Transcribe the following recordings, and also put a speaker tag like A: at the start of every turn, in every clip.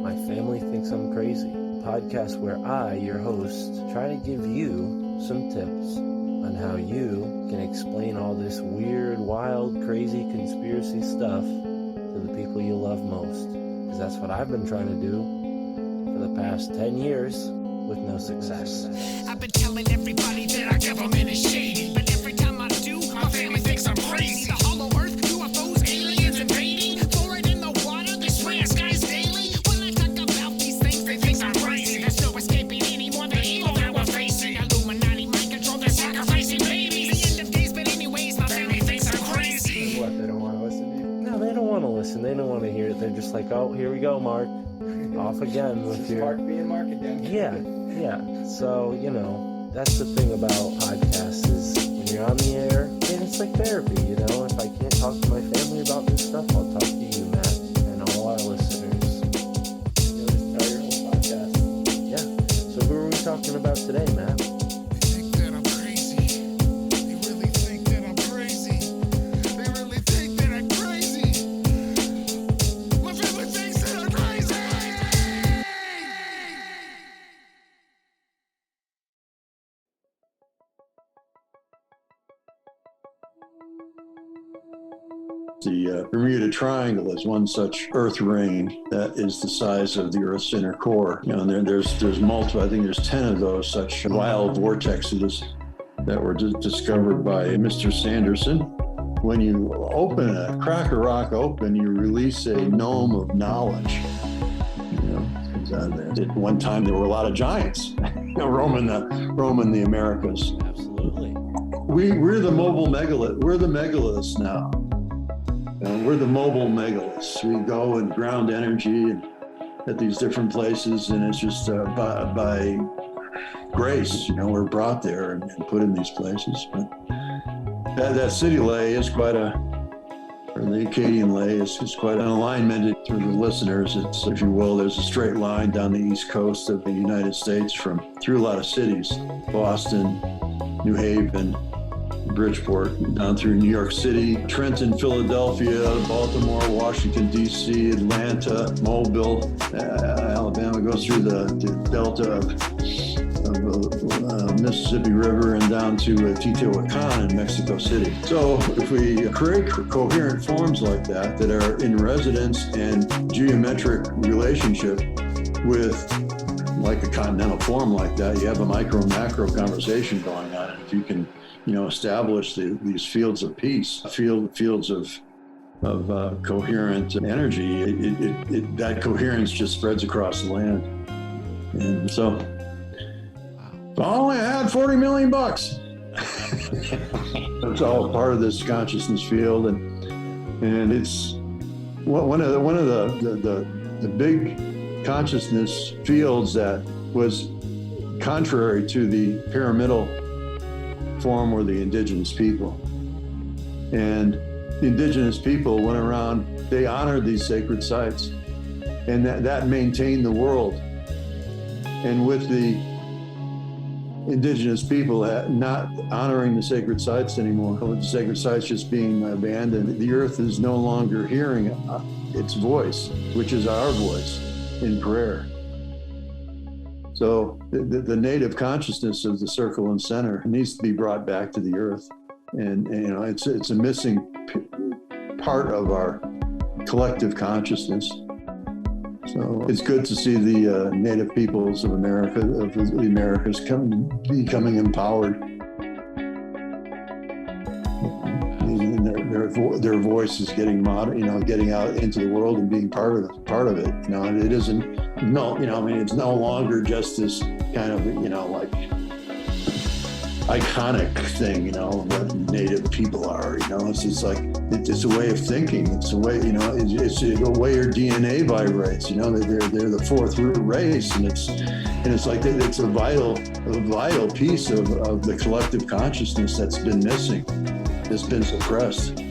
A: My Family Thinks I'm Crazy, a podcast where I, your host, try to give you some tips on how you can explain all this weird, wild, crazy conspiracy stuff to the people you love most. Because that's what I've been trying to do for the past 10 years with no success.
B: I've been telling everybody that our government is shady, but every time I do, my family thinks I'm crazy. The hollow earth, UFOs, aliens invading, fluoride in the water, they swear skies daily. When I talk about these things, they think I'm crazy. There's no escaping anymore the evil that we're facing. Illuminati mind control, they're sacrificing babies. The end of days, but anyways, my family thinks I'm crazy.
C: What, they don't want to listen to you?
A: No, they don't want to listen. They don't want to hear it. They're just like, oh, here we go, Mark. Off again with your...
C: Mark being Mark again.
A: Yeah. So, that's the thing about podcasts is when you're on the air, and it's like therapy, If I can't talk to my family about this stuff, I'll talk to you, Matt, and all our listeners.
C: You'll just start your own podcast.
A: Yeah. So who are we talking about today, Matt?
B: They think that I'm crazy. They really think that I'm crazy. They really think that I'm crazy. My family thinks that I'm crazy.
D: The Bermuda Triangle is one such Earth ring that is the size of the Earth's inner core. And there's multiple. I think there's 10 of those such wild vortexes that were discovered by Mr. Sanderson. When you crack a rock open, you release a gnome of knowledge. At one time there were a lot of giants roaming the Americas.
A: Absolutely.
D: We're the mobile megalith. We're the megaliths now. We're the mobile megaliths. We go and ground energy at these different places, and it's just by grace, we're brought there and put in these places. But that city lei is the Acadian lei is quite an alignment to the listeners. It's, if you will, there's a straight line down the east coast of the United States through a lot of cities: Boston, New Haven, Bridgeport, down through New York City, Trenton, Philadelphia, Baltimore, Washington, D.C., Atlanta, Mobile, Alabama, goes through the delta of Mississippi River and down to Teotihuacan in Mexico City. So if we create coherent forms like that are in resonance and geometric relationship with like a continental form like that, you have a micro-macro conversation going on. And if you can establish these fields of peace, fields of coherent energy, that coherence just spreads across the land. And so, if I only had $40 million. It's all part of this consciousness field, and it's one of the big consciousness fields that was contrary to the pyramidal form were the indigenous people. And the indigenous people went around, they honored these sacred sites, and that maintained the world. And with the indigenous people not honoring the sacred sites anymore, with the sacred sites just being abandoned, the earth is no longer hearing its voice, which is our voice in prayer. So the native consciousness of the circle and center needs to be brought back to the earth. And it's a missing part of our collective consciousness. So it's good to see the native peoples of America, of the Americas, becoming empowered. And their voice is getting getting out into the world and being part of it. And it isn't. It's no longer just this kind of like iconic thing. What native people are. It's just like it's a way of thinking. It's a way. It's a way your DNA vibrates. They're the fourth root race, and it's like it's a vital piece of the collective consciousness that's been missing, that's been suppressed.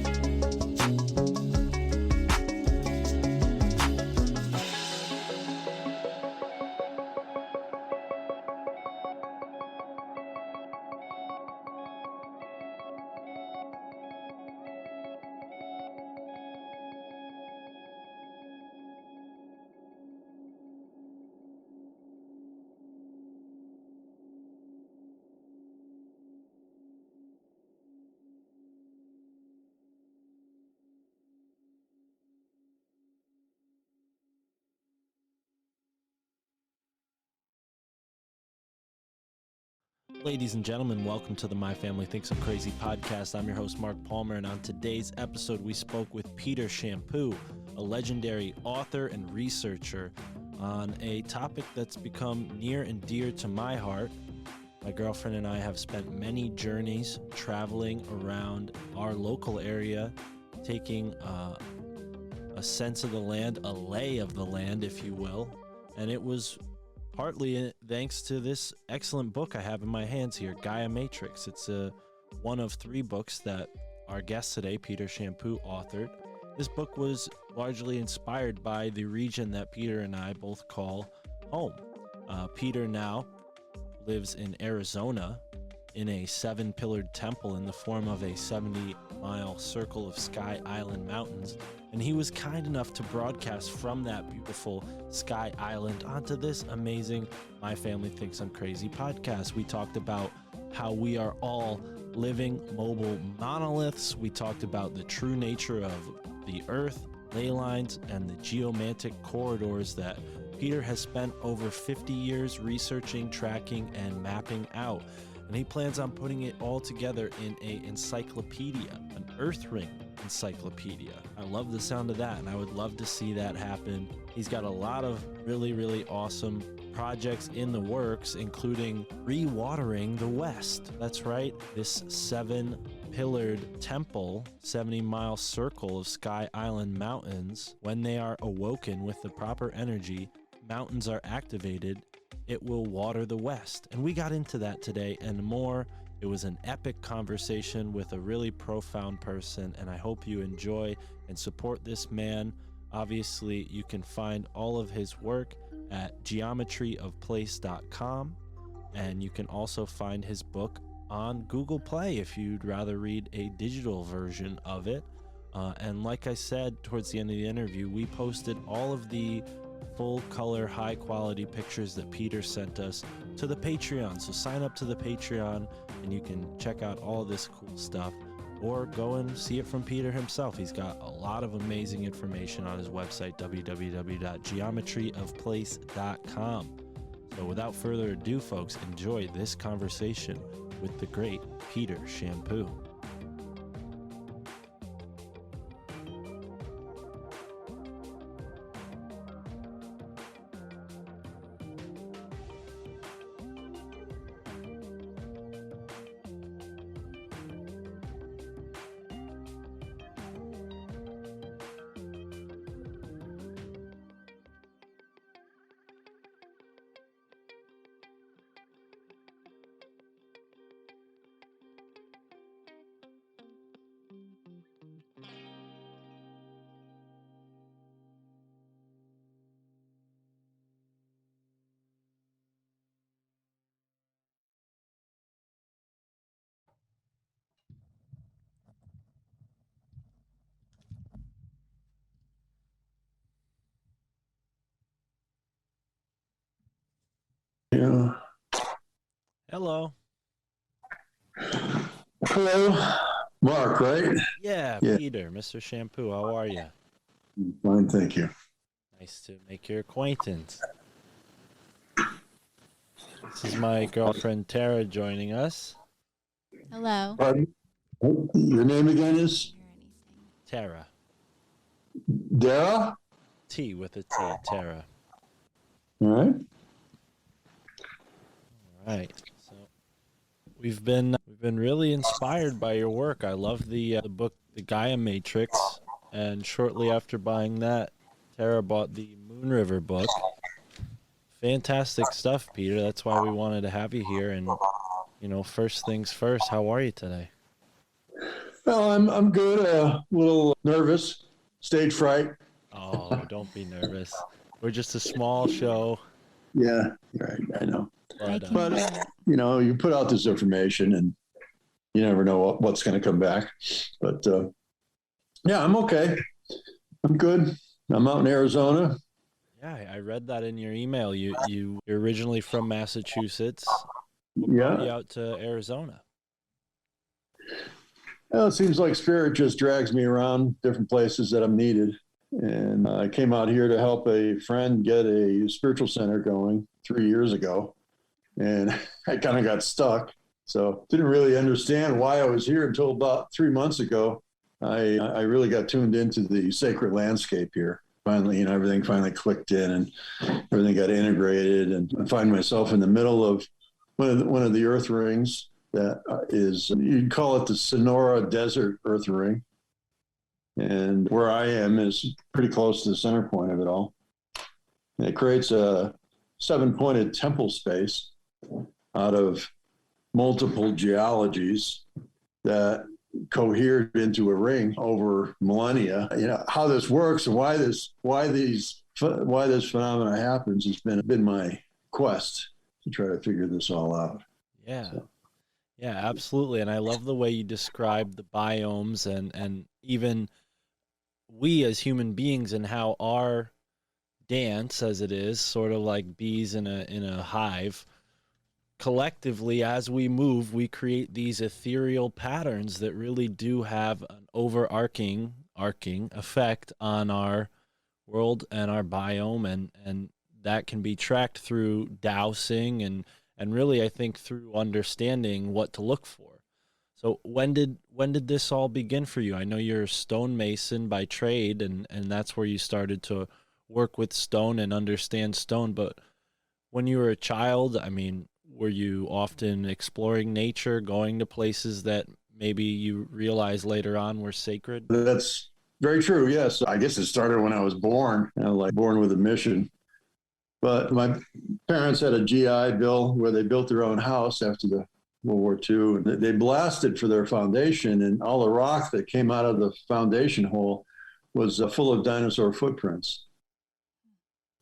A: Ladies and gentlemen, welcome to the My Family Thinks I'm Crazy podcast. I'm your host, Mark Palmer, and on today's episode, we spoke with Peter Shampoo, a legendary author and researcher, on a topic that's become near and dear to my heart. My girlfriend and I have spent many journeys traveling around our local area, taking a sense of the land, a lay of the land, if you will, and it was partly thanks to this excellent book I have in my hands here, Gaia Matrix. It's one of 3 books that our guest today, Peter Shampoo, authored. This book was largely inspired by the region that Peter and I both call home. Peter now lives in Arizona in a 7-pillared temple in the form of a 70-mile circle of Sky Island mountains. And he was kind enough to broadcast from that beautiful Sky Island onto this amazing My Family Thinks I'm Crazy podcast. We talked about how we are all living mobile monoliths. We talked about the true nature of the Earth, Lei Lines, and the geomantic corridors that Peter has spent over 50 years researching, tracking, and mapping out. And he plans on putting it all together in an encyclopedia, an EarthRing encyclopedia. I love the sound of that, and I would love to see that happen. He's got a lot of really, really awesome projects in the works, including rewatering the West. That's right, this 7-pillared temple, 70-mile circle of Sky Island mountains. When they are awoken with the proper energy, mountains are activated, it will water the West. And we got into that today and more. It was an epic conversation with a really profound person, and I hope you enjoy and support this man. Obviously, you can find all of his work at geometryofplace.com, and you can also find his book on Google Play if you'd rather read a digital version of it. And like I said towards the end of the interview, we posted all of the full color, high quality pictures that Peter sent us to the Patreon. So sign up to the Patreon and you can check out all of this cool stuff, or go and see it from Peter himself. He's got a lot of amazing information on his website, www.geometryofplace.com. So without further ado, folks, enjoy this conversation with the great Peter Shampoo.
D: Yeah.
A: Hello.
D: Hello, Mark, right?
A: Yeah,
D: Yeah.
A: Peter, Mr. Shampoo, how are you?
D: Fine, thank you.
A: Nice to make your acquaintance. This is my girlfriend Tara joining us.
E: Hello.
D: Pardon? Your name again is
A: Tara.
D: Dara?
A: T with a T, Tara.
D: All right.
A: All right. So we've been really inspired by your work. I love the book, the Gaia Matrix, and shortly after buying that, Tara bought the Moon River book. Fantastic stuff, Peter. That's why we wanted to have you here. And you know, first things first, how are you today?
D: Well, I'm good. A little nervous, stage fright.
A: Oh, don't be nervous. We're just a small show.
D: Yeah, right. I know.
A: But,
D: You know, you put out this information, and you never know what's going to come back. But yeah, I'm okay. I'm good. I'm out in Arizona.
A: yeah, I read that in your email. You're originally from Massachusetts. What
D: Yeah.
A: brought you out to Arizona?
D: Well, it seems like spirit just drags me around different places that I'm needed. And I came out here to help a friend get a spiritual center going 3 years ago. and I kind of got stuck. So didn't really understand why I was here until about 3 months ago. I really got tuned into the sacred landscape here. Finally, everything finally clicked in and everything got integrated. And I find myself in the middle of one of the EarthRings that is, you'd call it the Sonora Desert Earth Ring. And where I am is pretty close to the center point of it all. And it creates a 7-pointed temple space out of multiple geologies that cohered into a ring over millennia. How this works and why this phenomena happens has been my quest to try to figure this all out.
A: Yeah. So. Yeah, absolutely. And I love the way you describe the biomes and even we as human beings and how our dance, as it is, sort of like bees in a hive, collectively, as we move, we create these ethereal patterns that really do have an overarching effect on our world and our biome, and that can be tracked through dowsing and really, I think, through understanding what to look for. So when did this all begin for you? I know you're a stonemason by trade, and that's where you started to work with stone and understand stone, but when you were a child, I mean, were you often exploring nature, going to places that maybe you realized later on were sacred?
D: That's very true, yes. I guess it started when I was born, like born with a mission. But my parents had a GI Bill where they built their own house after the World War II. And they blasted for their foundation, and all the rock that came out of the foundation hole was full of dinosaur footprints.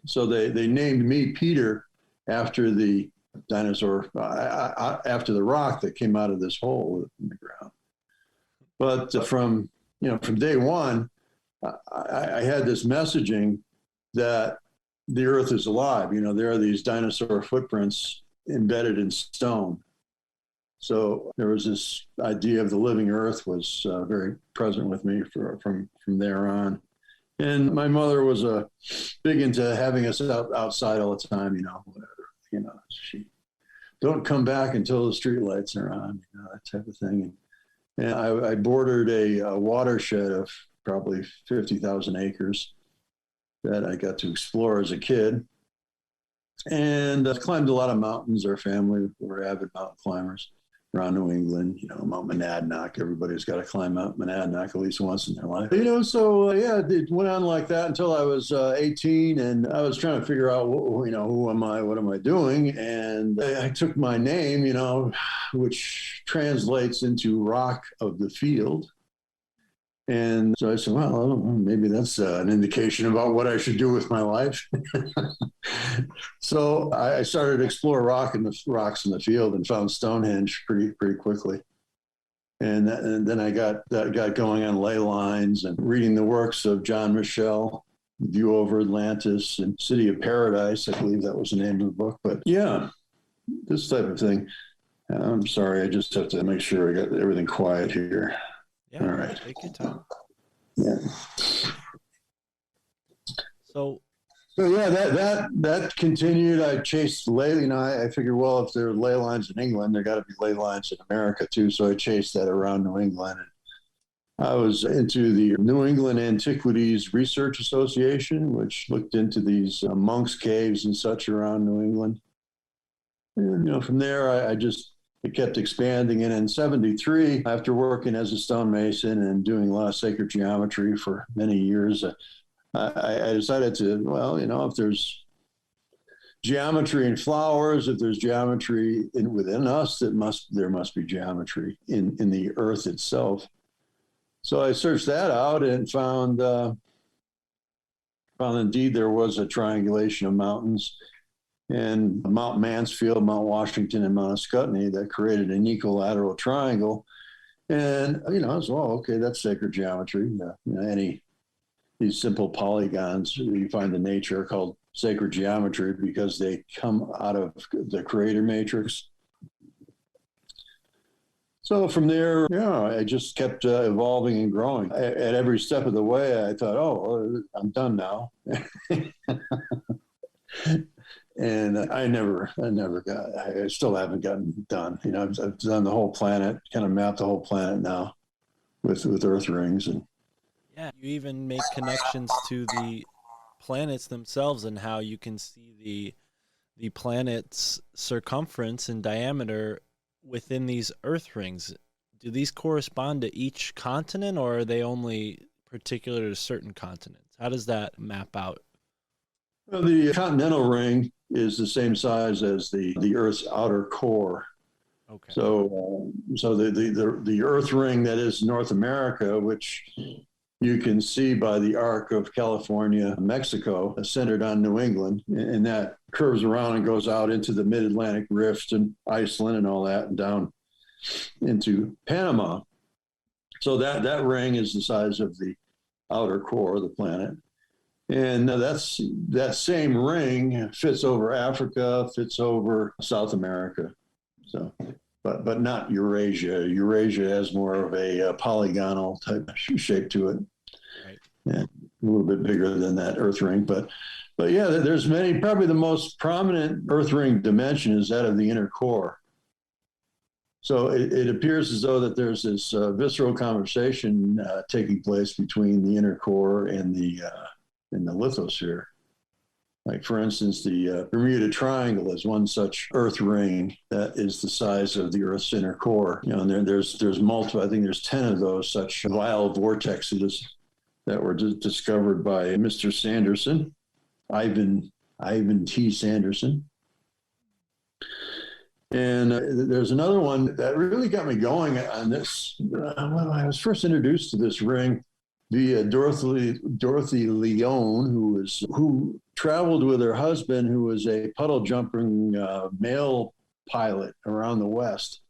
D: So they named me Peter after the dinosaur, after the rock that came out of this hole in the ground. But from day one, I had this messaging that the earth is alive. There are these dinosaur footprints embedded in stone. So there was this idea of the living earth was very present with me from there on. And my mother was big into having us outside all the time, whatever. She don't come back until the street lights are on, that type of thing. And I bordered a watershed of probably 50,000 acres that I got to explore as a kid. And climbed a lot of mountains. Our family were avid mountain climbers around New England, Mount Monadnock. Everybody's got to climb Mount Monadnock at least once in their life. So it went on like that until I was 18, and I was trying to figure out, who am I, what am I doing? And I took my name, which translates into rock of the field. And so I said, well, I don't know, maybe that's an indication about what I should do with my life. So I started to explore rocks in the field and found Stonehenge pretty quickly. And then I got going on Lei Lines and reading the works of John Michel, View Over Atlantis and City of Paradise. I believe that was the name of the book. But yeah, this type of thing. I'm sorry, I just have to make sure I got everything quiet here.
A: Yeah, all right. Take your time.
D: Yeah.
A: So
D: yeah, that continued. I chased ley. I figured, well, if there are ley lines in England, there got to be ley lines in America too. So I chased that around New England. And I was into the New England Antiquities Research Association, which looked into these monks' caves and such around New England. And from there, it kept expanding. And in 1973, after working as a stonemason and doing a lot of sacred geometry for many years, I decided to, if there's geometry in flowers, if there's geometry within us, there must be geometry in the earth itself. So I searched that out and found indeed there was a triangulation of mountains. And Mount Mansfield, Mount Washington, and Mount Ascutney that created an equilateral triangle. And, as well, okay, that's sacred geometry. These simple polygons you find in nature are called sacred geometry because they come out of the creator matrix. So from there, I just kept evolving and growing. At every step of the way, I thought, I'm done now. And I still haven't gotten done. I've done the whole planet, kind of mapped the whole planet now with EarthRings. And
A: Yeah, you even make connections to the planets themselves and how you can see the planet's circumference and diameter within these Earth rings. Do these correspond to each continent, or are they only particular to certain continents? How does that map out?
D: well, the continental ring is the same size as the Earth's outer core.
A: Okay.
D: So the Earth ring that is North America, which you can see by the arc of California, Mexico, centered on New England, and that curves around and goes out into the mid-Atlantic rift and Iceland and all that, and down into Panama. So that ring is the size of the outer core of the planet. And that same ring fits over Africa, fits over South America. So, but not Eurasia. Eurasia has more of a polygonal type shape to it.
A: Right.
D: Yeah, a little bit bigger than that Earth ring. But yeah, there's many. Probably the most prominent Earth ring dimension is that of the inner core. So it appears as though that there's this visceral conversation taking place between the inner core and the lithosphere. Like, for instance, the Bermuda Triangle is one such Earth ring that is the size of the Earth's inner core. And there's multiple. I think there's 10 of those such glial vortexes that were discovered by Mr. Sanderson, Ivan T. Sanderson. And there's another one that really got me going on this. When I was first introduced to this ring via Dorothy Leone, who traveled with her husband, who was a puddle jumping male pilot around the West.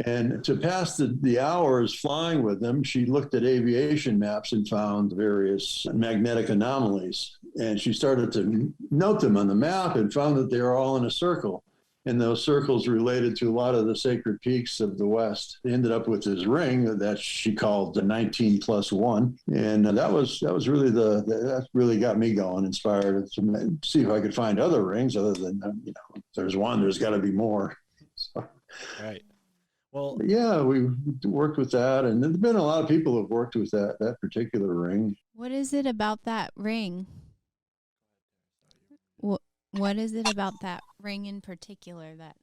D: And to pass the hours flying with them, she looked at aviation maps and found various magnetic anomalies. And she started to note them on the map and found that they were all in a circle. And those circles related to a lot of the sacred peaks of the West. They ended up with this ring that she called the 19+1. And that was really that really got me going, inspired to see if I could find other rings other than, if there's one, there's got to be more. So,
A: Right. Well,
D: yeah, we worked with that. And there's been a lot of people who have worked with that particular ring.
E: What is it about that ring? What is it about that ring in particular that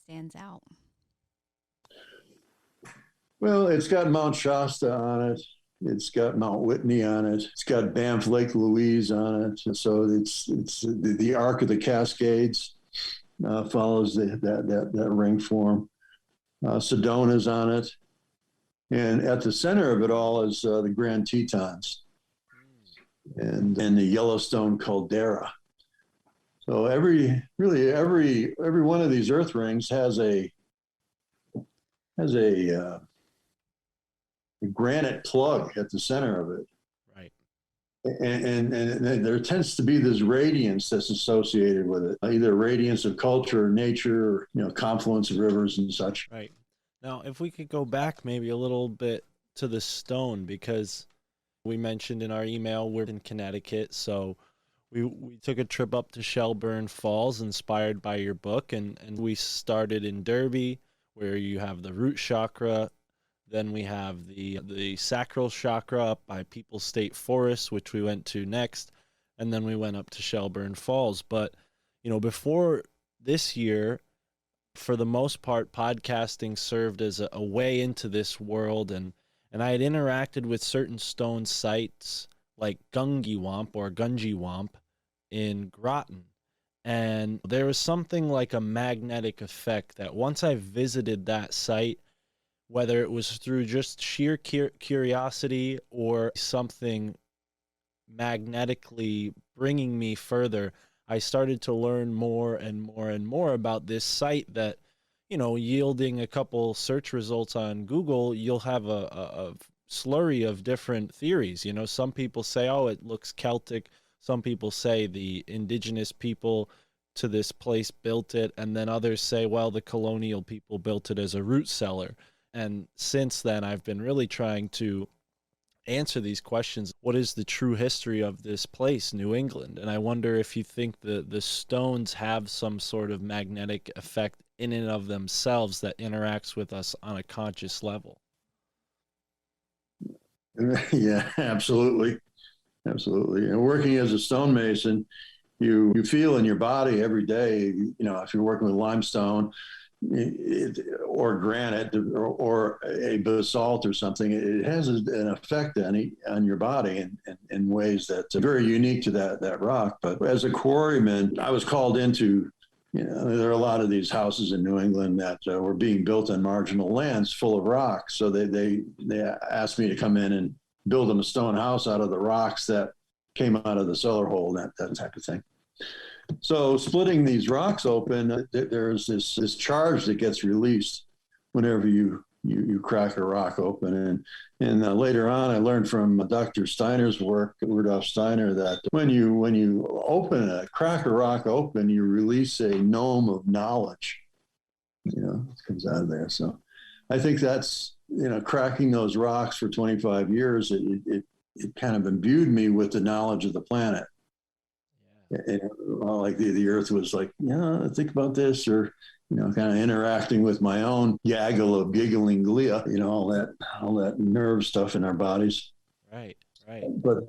E: stands out?
D: Well, it's got Mount Shasta on it. It's got Mount Whitney on it. It's got Banff Lake Louise on it. So it's the arc of the Cascades follows that ring form. Sedona's on it. And at the center of it all is the Grand Tetons and the Yellowstone Caldera. So every one of these Earth rings has a granite plug at the center of it.
A: right.
D: And there tends to be this radiance that's associated with it, either radiance of culture or nature, or confluence of rivers and such.
A: Right. Now, if we could go back maybe a little bit to the stone, because we mentioned in our email we're in Connecticut, so we took a trip up to Shelburne Falls, inspired by your book, and we started in Derby, where you have the root chakra. Then we have the sacral chakra up by People's State Forest, which we went to next, and then we went up to Shelburne Falls. But before this year, for the most part, podcasting served as a way into this world, and I had interacted with certain stone sites like Gungiwamp or Gungiwamp in Groton. And there was something like a magnetic effect that once I visited that site, whether it was through just sheer curiosity or something magnetically bringing me further, I started to learn more and more and more about this site that, yielding a couple search results on Google, you'll have a slurry of different theories. Some people say, oh, it looks Celtic. Some people say the indigenous people to this place built it. And then others say, well, the colonial people built it as a root cellar. And since then, I've been really trying to answer these questions. What is the true history of this place, New England? And I wonder if you think the stones have some sort of magnetic effect in and of themselves that interacts with us on a conscious level.
D: Yeah, absolutely. Absolutely. And working as a stonemason, you feel in your body every day, if you're working with limestone or granite or a basalt or something, it has an effect on your body in ways that are very unique to that rock. But as a quarryman, I was called into, there are a lot of these houses in New England that were being built on marginal lands full of rocks. So they asked me to come in and build them a stone house out of the rocks that came out of the cellar hole, that type of thing. So splitting these rocks open, there's this charge that gets released whenever you crack a rock open. And later on, I learned from Dr. Steiner's work, Rudolf Steiner, that when you crack a rock open, you release a gnome of knowledge. It comes out of there. So I think that's, cracking those rocks for 25 years, it kind of imbued me with the knowledge of the planet. Like the Earth was like, think about this, or kind of interacting with my own gaggle of giggling glia, all that nerve stuff in our bodies.
A: Right.
D: But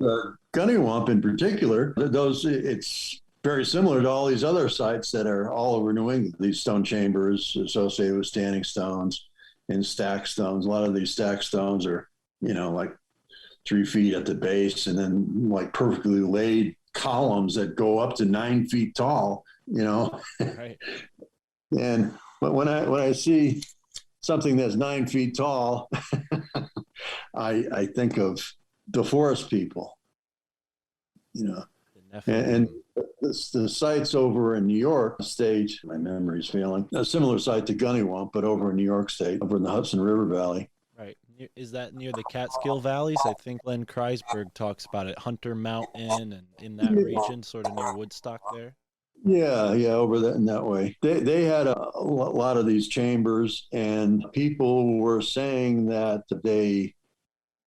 D: Gunnywump in particular, it's very similar to all these other sites that are all over New England. These stone chambers associated with standing stones and stack stones. A lot of these stack stones are, like 3 feet at the base, and then like perfectly laid columns that go up to 9 feet tall,
A: Right.
D: But when I see something that's 9 feet tall, I think of the forest people, and the sites over in New York State, my memory's failing, a similar site to Gunnywump, but over in New York State, over in the Hudson River Valley.
A: Right. Is that near the Catskill Valleys? I think Glenn Kreisberg talks about it. Hunter Mountain and in that region, sort of near Woodstock there.
D: Yeah, over that in that way. They had a lot of these chambers, and people were saying that they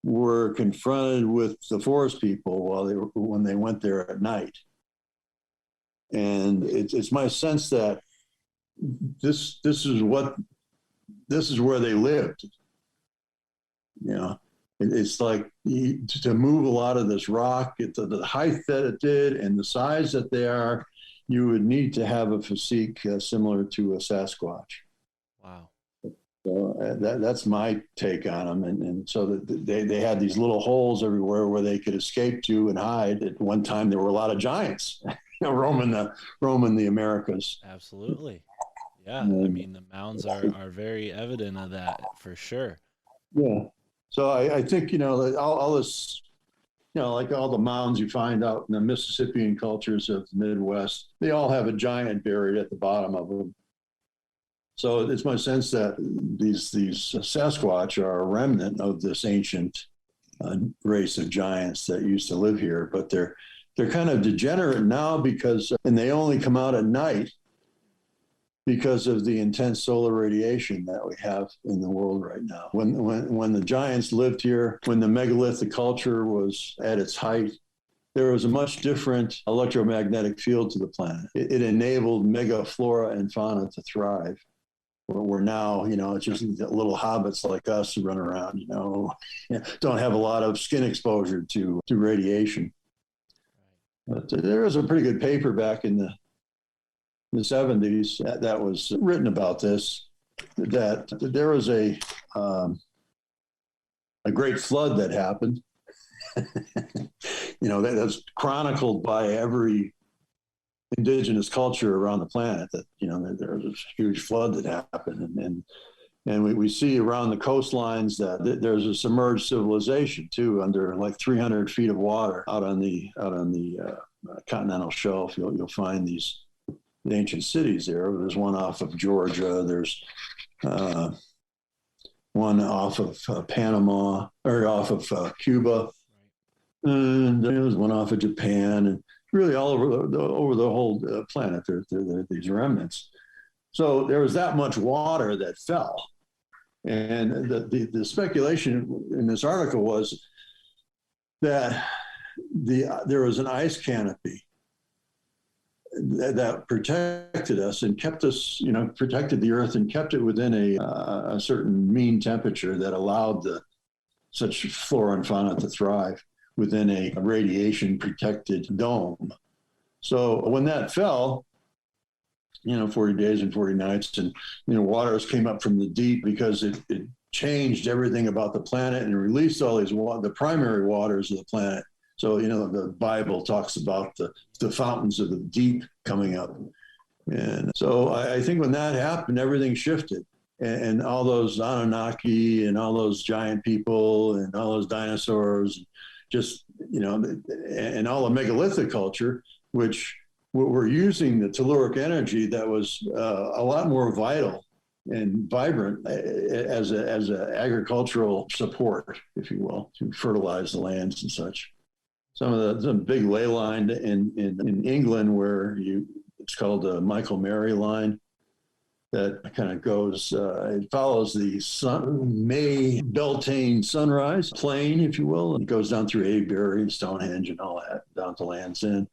D: were confronted with the forest people when they went there at night. And it's my sense that this is where they lived. It's like to move a lot of this rock at the height that it did and the size that they are, you would need to have a physique similar to a Sasquatch.
A: Wow.
D: So that's my take on them. And so they had these little holes everywhere where they could escape to and hide. At one time, there were a lot of giants roaming the Americas.
A: Absolutely. Yeah. I mean, the mounds are very evident of that for sure.
D: Yeah. So I think, all this, like all the mounds you find out in the Mississippian cultures of the Midwest, they all have a giant buried at the bottom of them. So it's my sense that these Sasquatch are a remnant of this ancient race of giants that used to live here, but they're kind of degenerate now and they only come out at night because of the intense solar radiation that we have in the world right now. When the giants lived here, when the megalithic culture was at its height, there was a much different electromagnetic field to the planet. It enabled megaflora and fauna to thrive. We're now, it's just little hobbits like us who run around, don't have a lot of skin exposure to radiation. But there was a pretty good paper back in the 70s that was written about this, that there was a great flood that happened. That's chronicled by every indigenous culture around the planet, that there was a huge flood that happened, and we see around the coastlines that there's a submerged civilization too, under like 300 feet of water out on the continental shelf. You'll find these ancient cities there. There's one off of Georgia. There's one off of Panama, or off of Cuba, and there's one off of Japan, and really all over the whole planet. There are these remnants. So there was that much water that fell, and the speculation in this article was that there was an ice canopy that protected us and kept us, protected the Earth and kept it within a certain mean temperature that allowed such flora and fauna to thrive within a radiation protected dome. So when that fell, 40 days and 40 nights, and, waters came up from the deep because it changed everything about the planet and released all these the primary waters of the planet. So, the Bible talks about the fountains of the deep coming up. And so I think when that happened, everything shifted. And all those Anunnaki and all those giant people and all those dinosaurs, just, and all the megalithic culture, which were using the telluric energy that was a lot more vital and vibrant as a agricultural support, if you will, to fertilize the lands and such. Some big ley line in England where it's called the Michael Mary line, that kind of goes, it follows the May Beltane sunrise plane, if you will, and it goes down through Avebury and Stonehenge and all that, down to Land's End.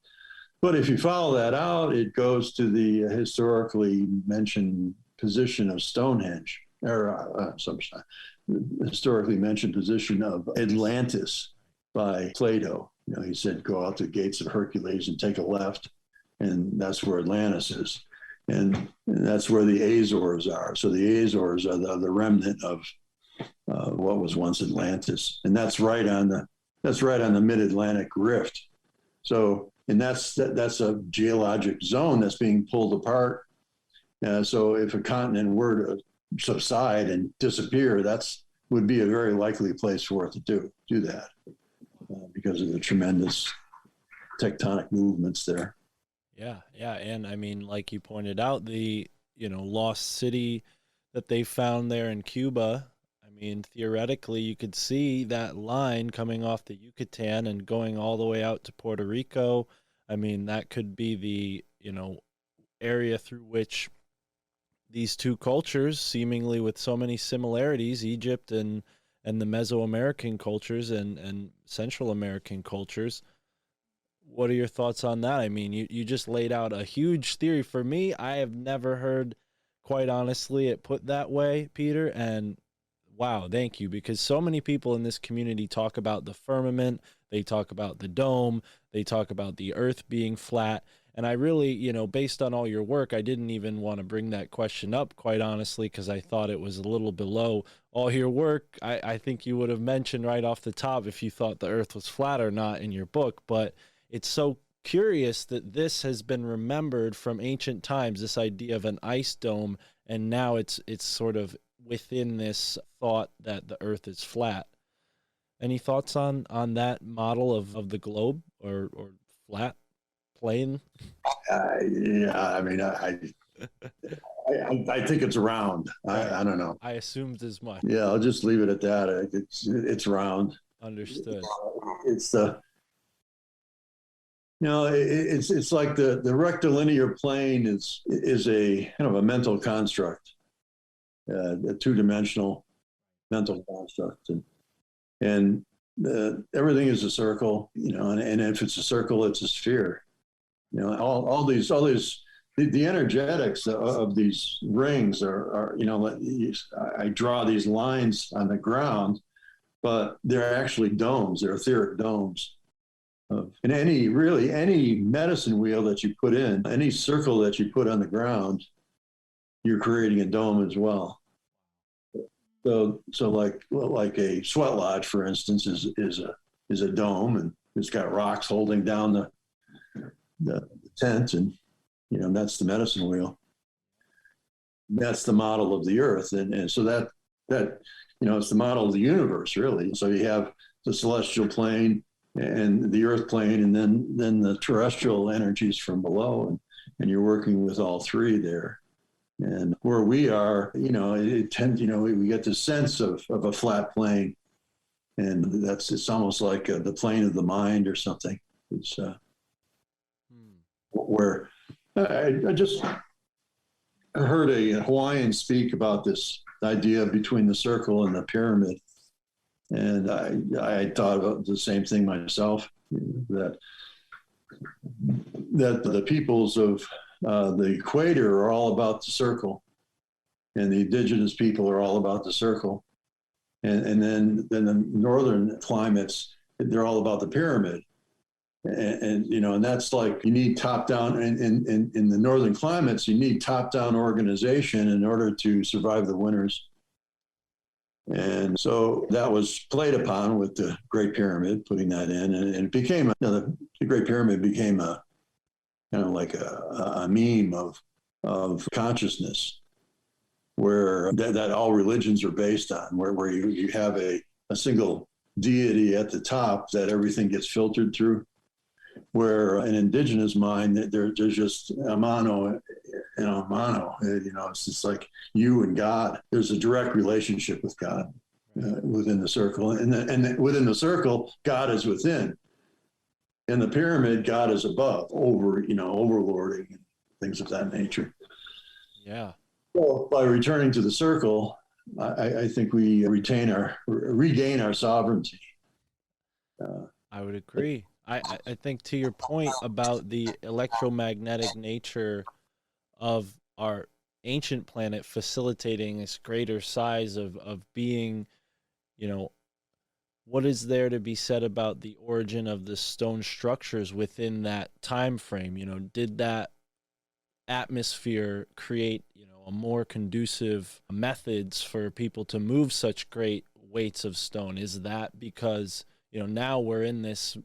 D: But if you follow that out, it goes to the historically mentioned position of Stonehenge, or historically mentioned position of Atlantis by Plato. He said, go out the gates of Hercules and take a left, and that's where Atlantis is. And that's where the Azores are. So the Azores are the remnant of what was once Atlantis, and that's right on the Mid-Atlantic Rift. So, and that's a geologic zone that's being pulled apart. So if a continent were to subside and disappear, would be a very likely place for it to do that because of the tremendous tectonic movements there.
A: Yeah. And I mean, like you pointed out, the, lost city that they found there in Cuba, I mean, theoretically, you could see that line coming off the Yucatan and going all the way out to Puerto Rico. I mean, that could be the, area through which these two cultures, seemingly with so many similarities, Egypt and the Mesoamerican cultures and Central American cultures. What are your thoughts on that? I mean, you just laid out a huge theory. For me, I have never heard, quite honestly, it put that way, Peter. And wow, thank you. Because so many people in this community talk about the firmament. They talk about the dome. They talk about the earth being flat. And I really, based on all your work, I didn't even want to bring that question up, quite honestly, because I thought it was a little below all your work. I think you would have mentioned right off the top if you thought the earth was flat or not in your book. But it's so curious that this has been remembered from ancient times, this idea of an ice dome, and now it's sort of within this thought that the earth is flat. Any thoughts on that model of the globe or flat plane?
D: Yeah, I mean, I think it's round. I don't know.
A: I assumed as much.
D: Yeah, I'll just leave it at that. It's round.
A: Understood.
D: It's it's like the rectilinear plane is a kind of a mental construct, a two-dimensional mental construct, and everything is a circle, and if it's a circle, it's a sphere. All these the energetics of these rings are I draw these lines on the ground, but they're actually domes. They're etheric domes. And any medicine wheel that you put in, any circle that you put on the ground, you're creating a dome as well. So like a sweat lodge, for instance, is a dome, and it's got rocks holding down the tent, and that's the medicine wheel. That's the model of the earth, and so that it's the model of the universe, really. So you have the celestial plane and the earth plane, and then the terrestrial energies from below, and you're working with all three there. And where we are, we get the sense of a flat plane, and it's almost like the plane of the mind or something. It's where I just heard a Hawaiian speak about this idea between the circle and the pyramid, And I thought about the same thing myself, that the peoples of the equator are all about the circle, and the indigenous people are all about the circle. And then the northern climates, they're all about the pyramid. And you know, and that's like, you need top down, in the northern climates, you need top down organization in order to survive the winters. And so that was played upon with the Great Pyramid, putting that in, and it became, you know, the Great Pyramid became a kind of like a meme of consciousness, where that all religions are based on, where you have a single deity at the top that everything gets filtered through, where an indigenous mind, there's just a mono, you know, it's just like you and God. There's a direct relationship with God within the circle, and within the circle, God is within. In the pyramid, God is above, overlording and things of that nature.
A: Yeah.
D: Well, by returning to the circle, I think we regain our sovereignty.
A: I would agree. I think, to your point about the electromagnetic nature of our ancient planet facilitating this greater size of being, you know, what is there to be said about the origin of the stone structures within that time frame? You know, did that atmosphere create, you know, a more conducive methods for people to move such great weights of stone? Is that because, you know, now we're in this,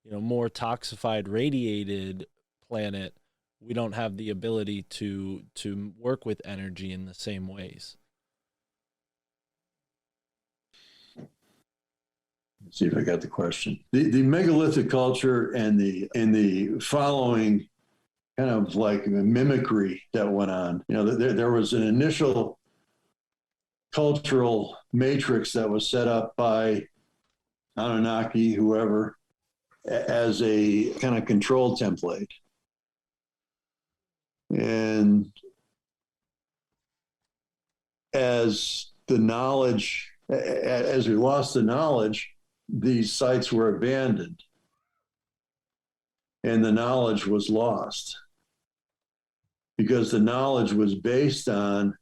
A: you know, more toxified, radiated planet, we don't have the ability to work with energy in the same ways?
D: Let's see if I got the question. The megalithic culture and the following kind of like mimicry that went on. You know, there was an initial cultural matrix that was set up by Anunnaki, whoever, as a kind of control template. And as we lost the knowledge, these sites were abandoned and the knowledge was lost, because the knowledge was based on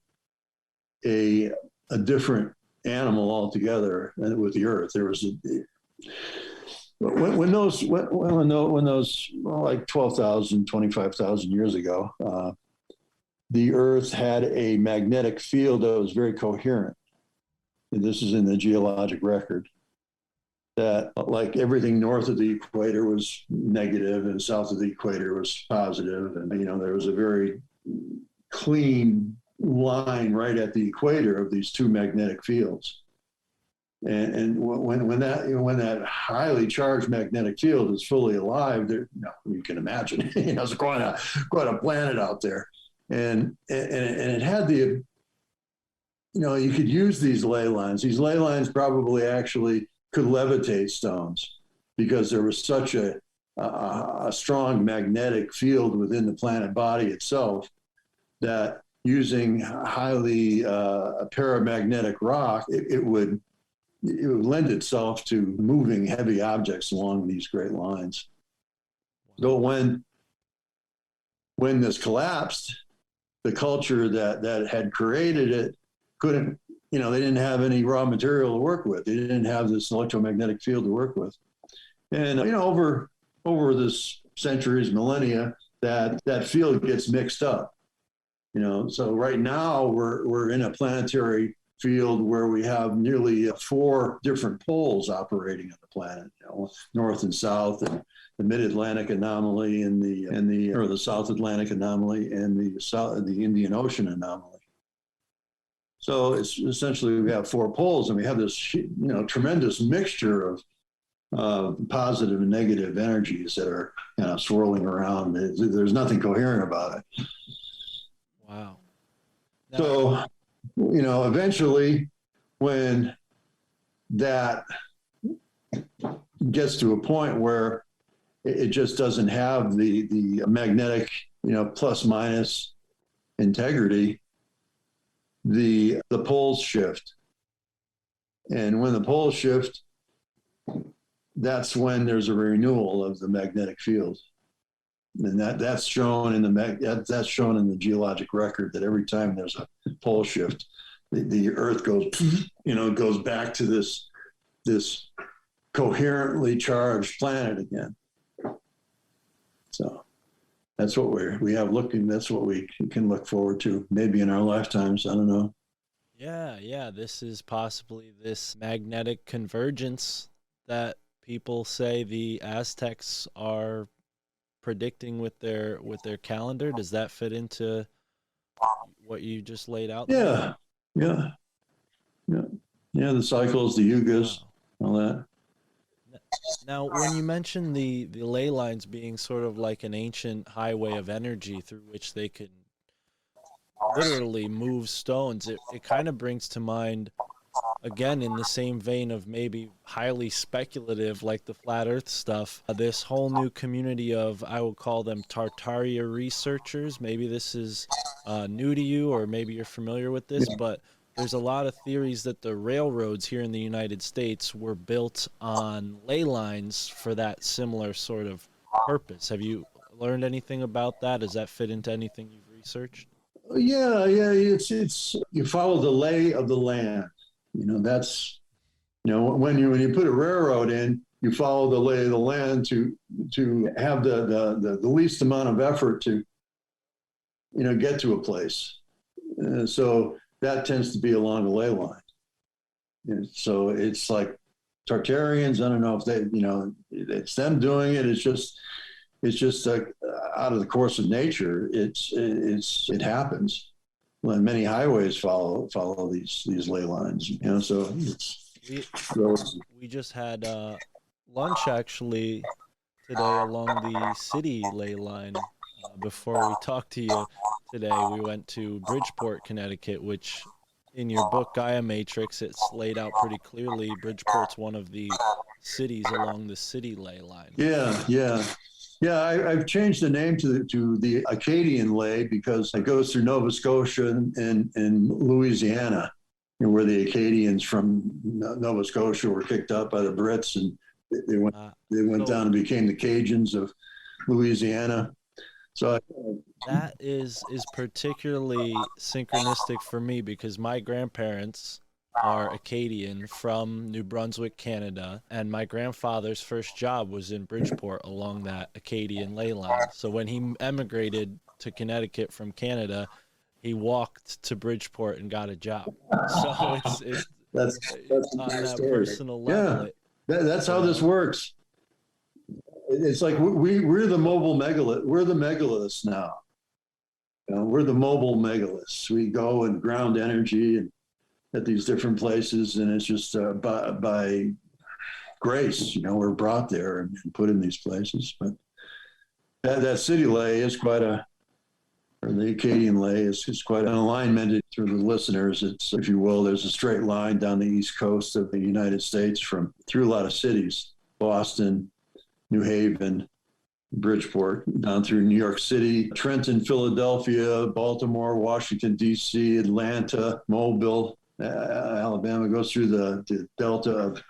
D: a different animal altogether. And with the earth, there was when those like 12,000, 25,000 years ago, the earth had a magnetic field that was very coherent. And this is in the geologic record, that like everything north of the equator was negative and south of the equator was positive. And, you know, there was a very clean line right at the equator of these two magnetic fields. And when that highly charged magnetic field is fully alive, you can imagine, you know, it's quite a planet out there. And it had the, you know, you could use these ley lines. These ley lines probably actually could levitate stones, because there was such a strong magnetic field within the planet body itself, that using highly paramagnetic rock, it would lend itself to moving heavy objects along these great lines. So when this collapsed, the culture that had created it couldn't, you know, they didn't have any raw material to work with. They didn't have this electromagnetic field to work with. And, you know, over this centuries, millennia, that field gets mixed up. You know, so right now we're in a planetary field where we have nearly 4 different poles operating on the planet, you know, north and south, and the mid-Atlantic anomaly, and the South Atlantic anomaly, and the Indian Ocean anomaly. So it's essentially, we have 4 poles, and we have this, you know, tremendous mixture of positive and negative energies that are kind of swirling around. There's nothing coherent about it.
A: Wow.
D: So, you know, eventually, when that gets to a point where it just doesn't have the magnetic, you know, plus minus integrity, the poles shift, And when the poles shift, that's when there's a renewal of the magnetic field. And that's shown in that's shown in the geologic record, that every time there's a pole shift, the Earth goes, goes back to this coherently charged planet again. So that's what that's what we can look forward to, maybe in our lifetimes. I don't know.
A: Yeah, this is possibly this magnetic convergence that people say the Aztecs are predicting with their calendar. Does that fit into what you just laid out there?
D: Yeah. The cycles, the yugas, all that.
A: Now, when you mention the ley lines being sort of like an ancient highway of energy through which they could literally move stones, it kind of brings to mind, again, in the same vein of maybe highly speculative, like the flat earth stuff, this whole new community of, I will call them Tartaria researchers. Maybe this is new to you, or maybe you're familiar with this, but there's a lot of theories that the railroads here in the United States were built on ley lines for that similar sort of purpose. Have you learned anything about that? Does that fit into anything you've researched?
D: Yeah. It's you follow the lay of the land. That's when you put a railroad in, you follow the lay of the land to have the least amount of effort to get to a place. So that tends to be along the ley line. And so it's like Tartarians. I don't know if it's them doing it. It's just out of the course of nature. It happens. Well, many highways follow these ley lines. So
A: we just had lunch actually today along the city ley line. Before we talked to you today, we went to Bridgeport, Connecticut, which in your book Gaia Matrix, it's laid out pretty clearly. Bridgeport's one of the cities along the city ley line.
D: Yeah, I've changed the name to the Acadian ley because it goes through Nova Scotia and Louisiana, where the Acadians from Nova Scotia were kicked out by the Brits, and they went down and became the Cajuns of Louisiana. So
A: that is particularly synchronistic for me because my grandparents are Acadian from New Brunswick, Canada, and my grandfather's first job was in Bridgeport along that Acadian ley line. So when he emigrated to Connecticut from Canada, he walked to Bridgeport and got a job. So that's on that story. Personal level.
D: Yeah, that's how this works. It's like we're the mobile megalith. We're the megaliths now. We're the mobile megaliths. We go and ground energy and at these different places, and it's just by grace, we're brought there and put in these places. But that city ley is or the Acadian ley is quite an alignment for the listeners. It's, if you will, there's a straight line down the east coast of the United States through a lot of cities: Boston, New Haven, Bridgeport, down through New York City, Trenton, Philadelphia, Baltimore, Washington, D.C., Atlanta, Mobile, Alabama, goes through the delta of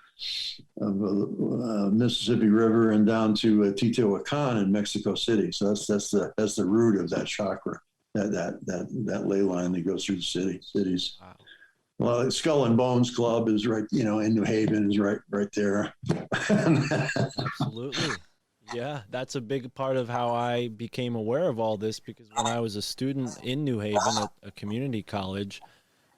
D: Mississippi River and down to Teotihuacan in Mexico City. So that's the root of that chakra, that ley line that goes through the cities.
A: Wow.
D: Well, Skull and Bones Club is right, in New Haven is right there.
A: Absolutely. Yeah, that's a big part of how I became aware of all this, because when I was a student in New Haven at a community college,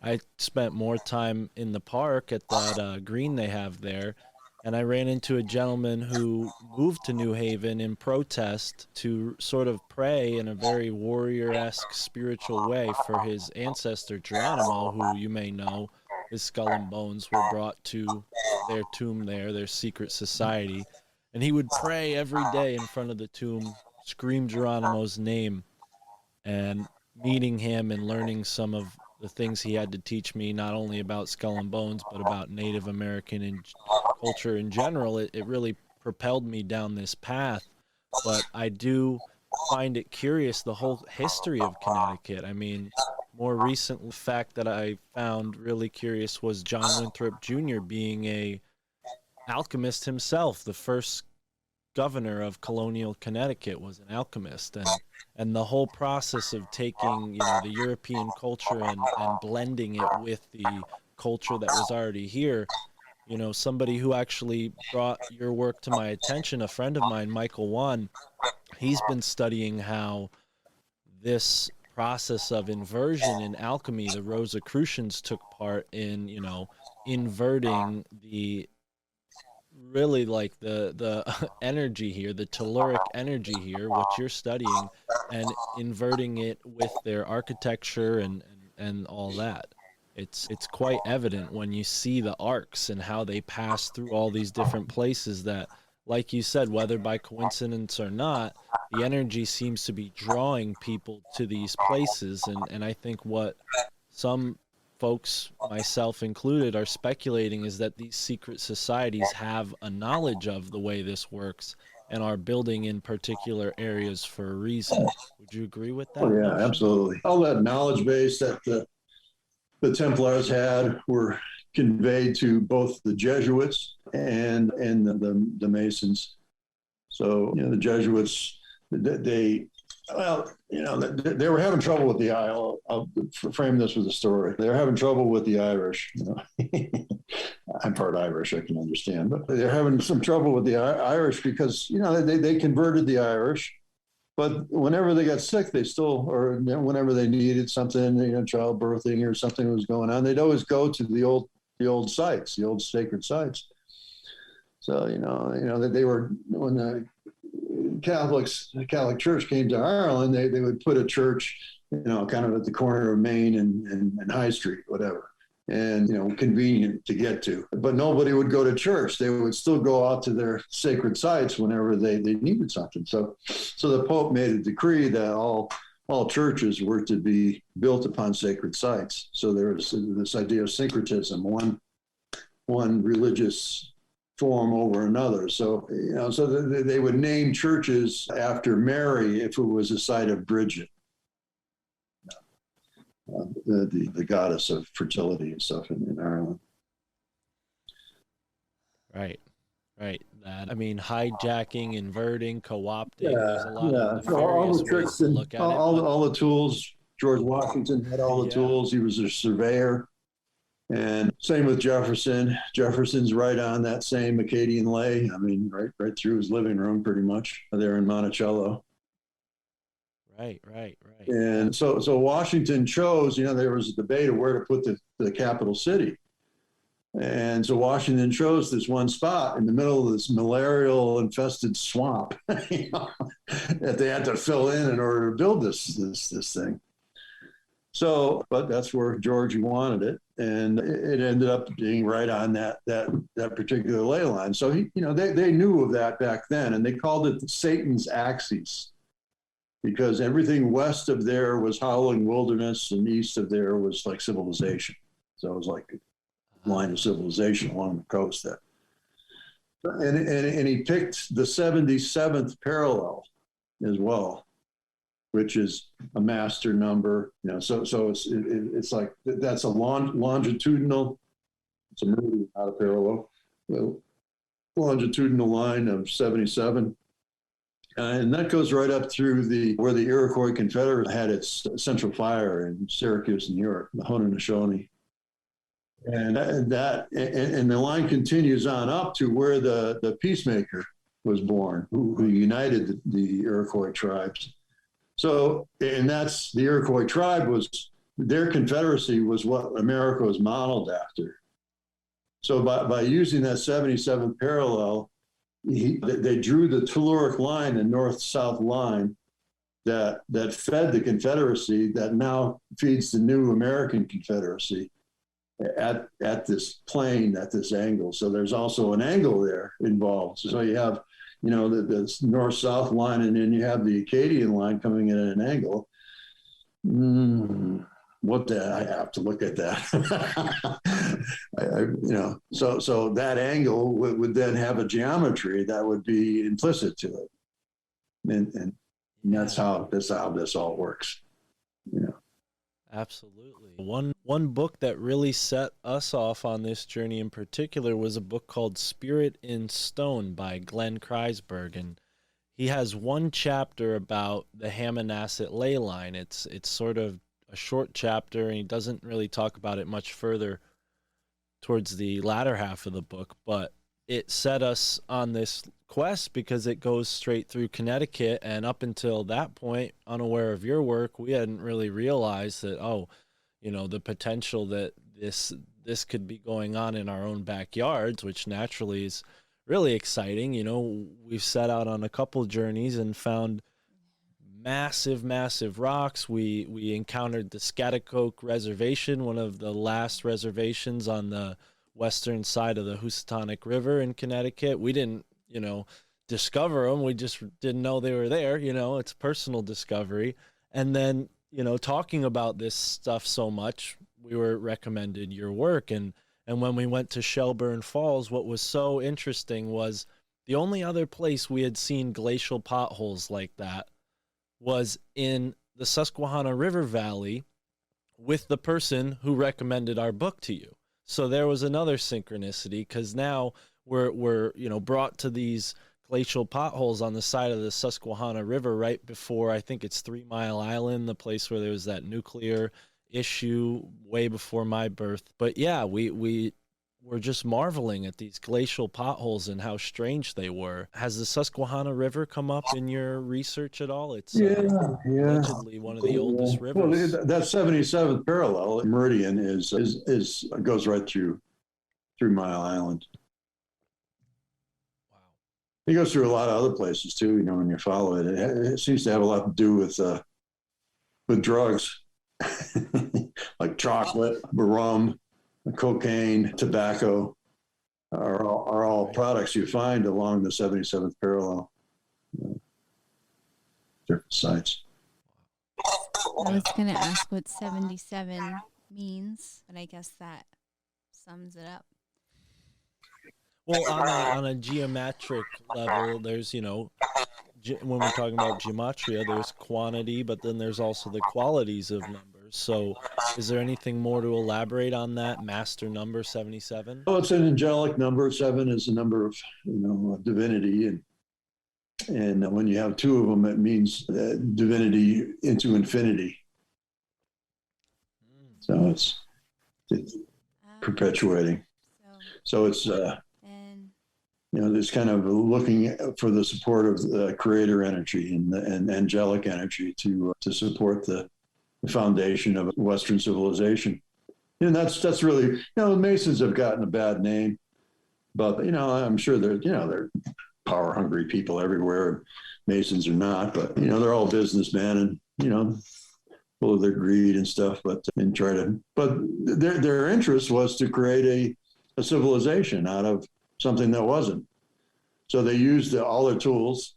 A: I spent more time in the park at that green they have there, and I ran into a gentleman who moved to New Haven in protest to sort of pray in a very warrior-esque spiritual way for his ancestor Geronimo, who you may know. His skull and bones were brought to their tomb there, their secret society, and he would pray every day in front of the tomb, scream Geronimo's name, and meeting him and learning some of the things he had to teach me, not only about Skull and Bones, but about Native American and culture in general. It really propelled me down this path. But I do find it curious, the whole history of Connecticut. I mean, more recent fact that I found really curious was John Winthrop Jr. being a alchemist himself. The first governor of colonial Connecticut was an alchemist, and the whole process of taking, you know, the European culture and blending it with the culture that was already here. You know, somebody who actually brought your work to my attention, a friend of mine, Michael Wan, he's been studying how this process of inversion in alchemy, the Rosicrucians took part in, you know, inverting the really like the energy here, the telluric energy here, what you're studying, and inverting it with their architecture and all that. It's quite evident when you see the arcs and how they pass through all these different places that, like you said, whether by coincidence or not, the energy seems to be drawing people to these places. And I think what some folks, myself included, are speculating is that these secret societies have a knowledge of the way this works and are building in particular areas for a reason. Would you agree with that?
D: Oh, yeah,
A: notion?
D: absolutely. All that knowledge base that the Templars had were conveyed to both the Jesuits and the Masons. So, you know, the Jesuits, they were having trouble with the I'll frame this with a story. They were having trouble with the Irish. You know, I'm part Irish, I can understand, but they're having some trouble with the Irish because, you know, they converted the Irish, but whenever they got sick, they still, or whenever they needed something, you know, childbirthing or something was going on, they'd always go to the old sites, the old sacred sites. So, you know that they were, when the Catholic Church came to Ireland, they would put a church, you know, kind of at the corner of Main and High Street, whatever, and, you know, convenient to get to. But nobody would go to church. They would still go out to their sacred sites whenever they needed something. So the Pope made a decree that all churches were to be built upon sacred sites. So there was this idea of syncretism, one religious form over another. So, you know, so they would name churches after Mary if it was a site of Bridget, the goddess of fertility and stuff in Ireland.
A: Right. That, I mean, hijacking, inverting, co-opting. There's a lot of
D: all the
A: ways
D: tricks
A: to
D: and
A: look at
D: all the tools. George Washington had all the
A: Yeah.
D: tools. He was a surveyor. And same with Jefferson. Jefferson's right on that same Acadian ley. I mean, right through his living room, pretty much, there in Monticello.
A: Right.
D: And so Washington chose, you know, there was a debate of where to put the capital city. And so Washington chose this one spot in the middle of this malarial-infested swamp, you know, that they had to fill in order to build this thing. So, but that's where George wanted it, and it ended up being right on that particular ley line. So he, you know, they knew of that back then, and they called it Satan's axis, because everything west of there was howling wilderness, and east of there was like civilization. So it was like a line of civilization along the coast there. And he picked the 77th parallel as well, which is a master number, you know. So it's like that's a longitudinal, it's a meridian, not a parallel, longitudinal line of 77. And that goes right up through where the Iroquois Confederate had its central fire in Syracuse, New York, the Haudenosaunee. And the line continues on up to where the peacemaker was born, who united the Iroquois tribes. So, and that's the Iroquois tribe their confederacy was what America was modeled after. So by using that 77th parallel, they drew the telluric line, the north-south line that fed the Confederacy that now feeds the new American Confederacy at this plane, at this angle. So there's also an angle there involved. So you have, you know, the north-south line, and then you have the Acadian line coming in at an angle. I have to look at that. You know, so that angle would then have a geometry that would be implicit to it, and that's how this all works. You know.
A: Absolutely. One book that really set us off on this journey in particular was a book called Spirit in Stone by Glenn Kreisberg, and he has one chapter about the Hammonasset ley line. It's sort of a short chapter, and he doesn't really talk about it much further towards the latter half of the book, but it set us on this quest because it goes straight through Connecticut, and up until that point, unaware of your work, we hadn't really realized that, oh, you know, the potential that this could be going on in our own backyards, which naturally is really exciting. You know, we've set out on a couple journeys and found massive rocks. We encountered the Scaticoke Reservation, one of the last reservations on the western side of the Housatonic River in Connecticut. We didn't, you know, discover them. We just didn't know they were there. You know, it's personal discovery. And then, you know, talking about this stuff so much, we were recommended your work. And when we went to Shelburne Falls, what was so interesting was the only other place we had seen glacial potholes like that was in the Susquehanna River Valley with the person who recommended our book to you. So there was another synchronicity, because now we're you know, brought to these glacial potholes on the side of the Susquehanna River right before, I think it's 3 Mile Island, the place where there was that nuclear issue way before my birth. But yeah, we were just marveling at these glacial potholes and how strange they were. Has the Susquehanna River come up in your research at all? It's allegedly one of the oldest rivers.
D: Well, that 77th parallel meridian is goes right through 3 Mile Island.
A: Wow.
D: It goes through a lot of other places too. You know, when you follow it, it seems to have a lot to do with drugs, like chocolate, rum, cocaine, tobacco are all products you find along the 77th parallel. Different sites.
E: I was going to ask what 77 means, but I guess that sums it up.
A: Well, on a geometric level, there's, you know, when we're talking about gematria, there's quantity, but then there's also the qualities of numbers. So is there anything more to elaborate on that master number 77?
D: Oh, it's an angelic number. 7 is a number of, you know, divinity. And when you have 2 of them, it means divinity into infinity. So it's perpetuating. So it's, you know, there's kind of looking for the support of the creator energy and angelic energy to support the foundation of Western civilization. And that's really, you know, the Masons have gotten a bad name, but, you know, I'm sure they're power hungry people everywhere. Masons are not, but, you know, they're all businessmen and, you know, full of their greed and stuff, but their interest was to create a civilization out of something that wasn't. So they used all their tools.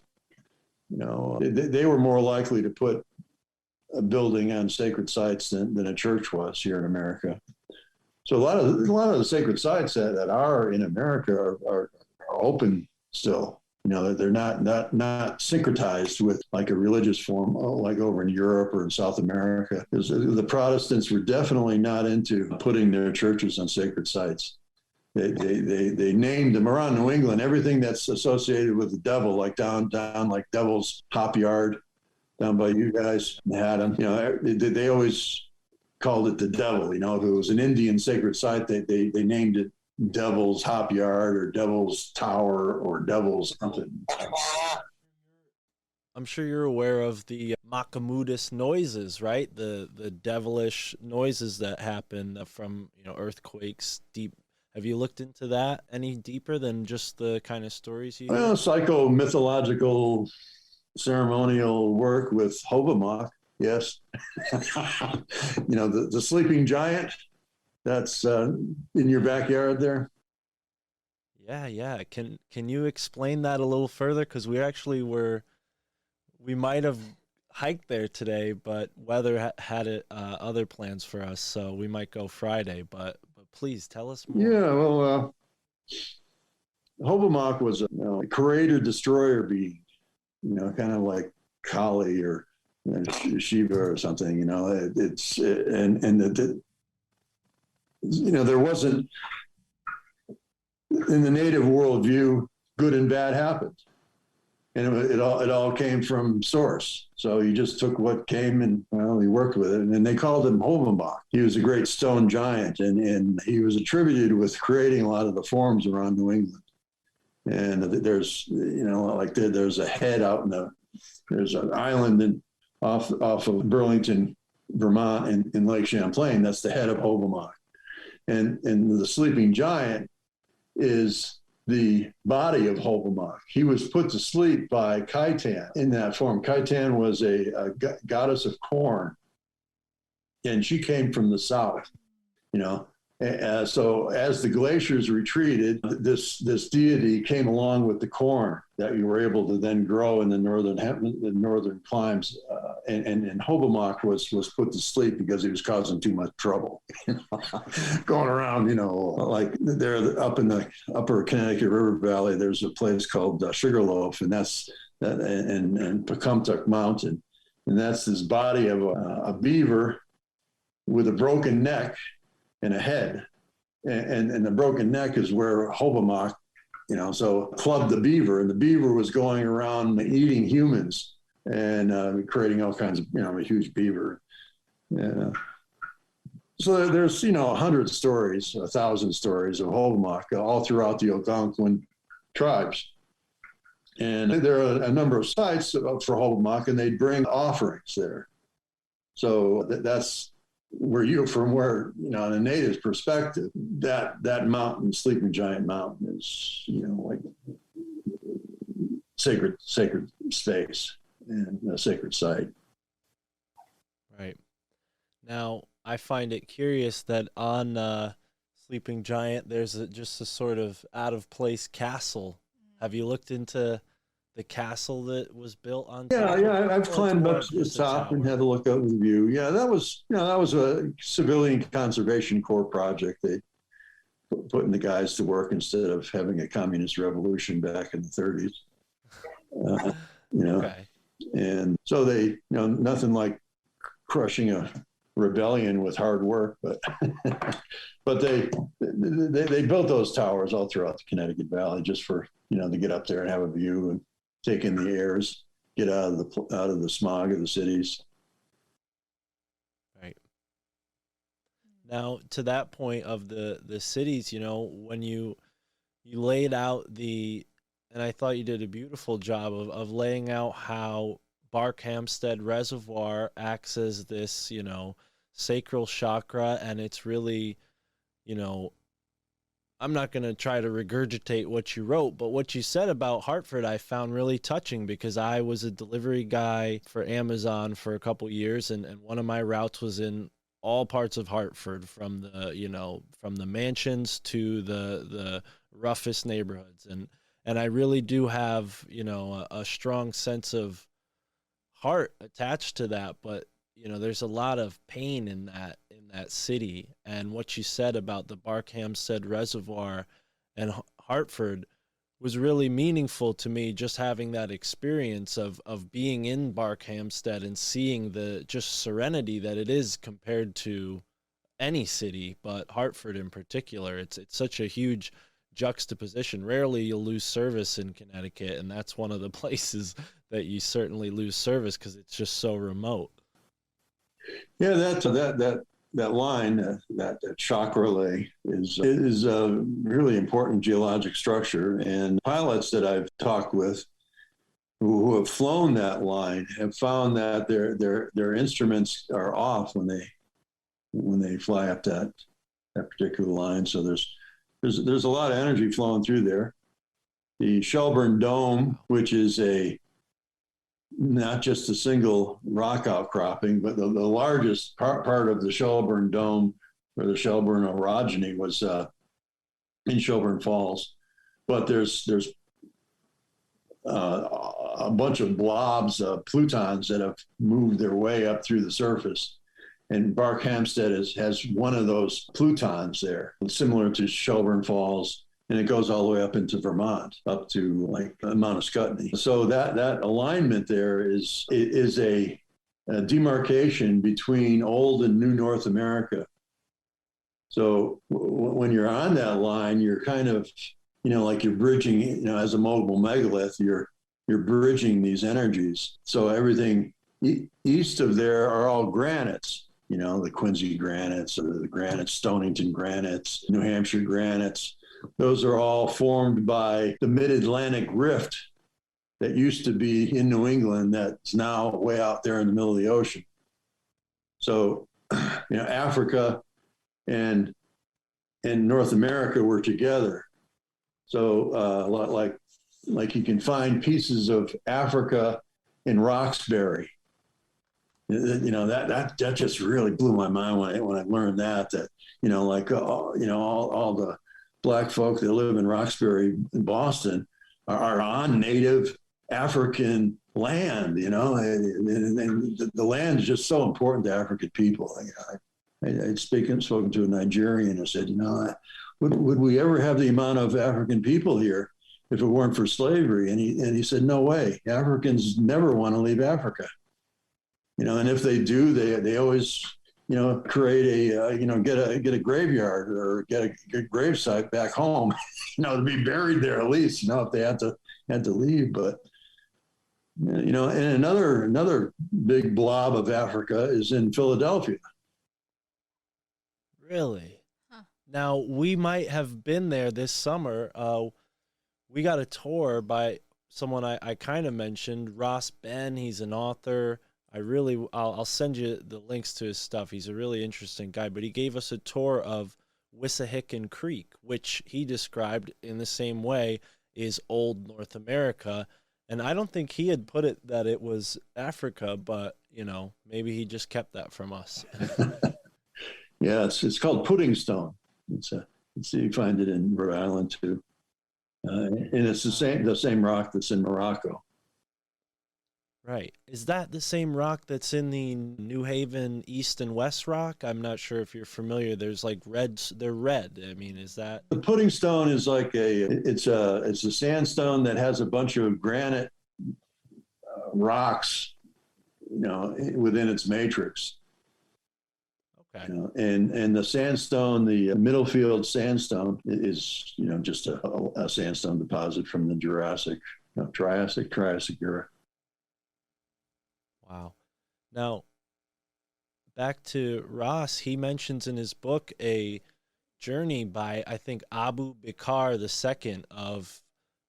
D: You know, they were more likely to put a building on sacred sites than a church was here in America. So a lot of the sacred sites that are in America are open still. You know, they're not syncretized with like a religious form, like over in Europe or in South America. The Protestants were definitely not into putting their churches on sacred sites. They named them around New England, everything that's associated with the devil, like down like Devil's Hop Yard, down by you guys, had them. You know, they always called it the devil. You know, if it was an Indian sacred site, they named it Devil's Hop Yard or Devil's Tower or Devil's something.
A: I'm sure you're aware of the Makamudis noises, right? The devilish noises that happen from, you know, earthquakes deep. Have you looked into that any deeper than just the kind of stories you hear?
D: Well, psycho-mythological ceremonial work with Hobomok, yes. You know, the sleeping giant that's in your backyard there.
A: Yeah. Can you explain that a little further? Because we might have hiked there today, but weather had other plans for us, so we might go Friday. But please tell us more.
D: Yeah, well, Hobomok was a creator destroyer being, you know, kind of like Kali or Shiva or something, you know. You know, there wasn't, in the native worldview, good and bad happened, and it all came from source. So he just took what came and, well, he worked with it. And they called him Hobomok. He was a great stone giant, and he was attributed with creating a lot of the forms around New England. And there's, you know, like there's a head out there's an island off of Burlington, Vermont, in Lake Champlain. That's the head of Hobomok. And the sleeping giant is the body of Hobomok. He was put to sleep by Khitan in that form. Khitan was a goddess of corn, and she came from the south, you know. So as the glaciers retreated, this deity came along with the corn that you were able to then grow in the northern climes. And Hobomok was put to sleep because he was causing too much trouble, you know? Going around, you know, like there up in the upper Connecticut River Valley, there's a place called Sugarloaf, and and Pecumtuck Mountain. And that's this body of a beaver with a broken neck and a head, and the broken neck is where Hobomok, you know, so clubbed the beaver, and the beaver was going around eating humans and creating all kinds of, you know, a huge beaver. So there's, you know, 100 stories, 1,000 stories of Hobomok all throughout the Algonquin tribes. And there are a number of sites for Hobomok, and they'd bring offerings there. So that's from where, you know, in a native's perspective, that mountain, Sleeping Giant Mountain, is, you know, like sacred space and a sacred site.
A: Right. Now, I find it curious that on Sleeping Giant, there's just a sort of out-of-place castle. Have you looked into the castle that was built on?
D: Yeah, I've climbed up to the top and had a look out the view. Yeah, that was a civilian conservation corps project. They putting the guys to work instead of having a communist revolution back in the 30s. You know, okay. And so they, you know, nothing like crushing a rebellion with hard work, but but they built those towers all throughout the Connecticut Valley just for, you know, to get up there and have a view and take in the airs, get out of the smog of the cities.
A: Right. Now, to that point of the cities, you know, when you laid out and I thought you did a beautiful job of laying out how Barkhamsted Reservoir acts as this, you know, sacral chakra, and it's really, you know, I'm not going to try to regurgitate what you wrote, but what you said about Hartford I found really touching, because I was a delivery guy for Amazon for a couple years, and one of my routes was in all parts of Hartford, from the mansions to the roughest neighborhoods. And I really do have, you know, a strong sense of heart attached to that, but you know, there's a lot of pain in that city. And what you said about the Barkhamsted Reservoir and Hartford was really meaningful to me, just having that experience of being in Barkhamsted and seeing the just serenity that it is compared to any city, but Hartford in particular. It's such a huge juxtaposition. Rarely you'll lose service in Connecticut, and that's one of the places that you certainly lose service because it's just so remote.
D: Yeah, that line, that chakra lei is a really important geologic structure. And pilots that I've talked with who have flown that line have found that their instruments are off when they fly up that particular line. So there's a lot of energy flowing through there. The Shelburne Dome, which is not just a single rock outcropping, but the largest part of the Shelburne Dome, or the Shelburne orogeny, was in Shelburne Falls. But there's a bunch of blobs of plutons that have moved their way up through the surface. And Barkhamsted has one of those plutons there, similar to Shelburne Falls. And it goes all the way up into Vermont, up to like Mount Scottney. So that alignment there is a demarcation between old and new North America. So when you're on that line, you're kind of, like you're bridging, as a mobile megalith, you're bridging these energies. So everything east of there are all granites, the Quincy granites or the granites, Stonington granites, New Hampshire granites. Those are all formed by the mid-Atlantic rift that used to be in New England that's now way out there in the middle of the ocean. So, Africa and North America were together. So like you can find pieces of Africa in Roxbury. That just really blew my mind when I learned that all the Black folk that live in Roxbury in Boston are on native African land, and the land is just so important to African people. I'd spoken to a Nigerian who said, would we ever have the amount of African people here if it weren't for slavery? And he said, no way. Africans never want to leave Africa. And if they do, they always, create get a graveyard or get a gravesite back home, to be buried there at least, if they had to leave. But, and another big blob of Africa is in Philadelphia.
A: Really? Huh. Now, we might have been there this summer. We got a tour by someone I kind of mentioned, Ross Ben. He's an author. I'll send you the links to his stuff. He's a really interesting guy, but he gave us a tour of Wissahickon Creek, which he described in the same way is old North America. And I don't think he had put it that it was Africa, but, maybe he just kept that from us.
D: Yeah, it's called pudding stone. You find it in Rhode Island too. And it's the same rock that's in Morocco.
A: Right. Is that the same rock that's in the New Haven East and West rock? I'm not sure if you're familiar. There's like they're red. I mean, is that?
D: The pudding stone is like it's a sandstone that has a bunch of granite rocks, within its matrix.
A: Okay.
D: And the sandstone, the Middlefield sandstone is, just a sandstone deposit from the Triassic era.
A: Wow. Now, back to Ross, he mentions in his book a journey by, I think, Abu Bakr II of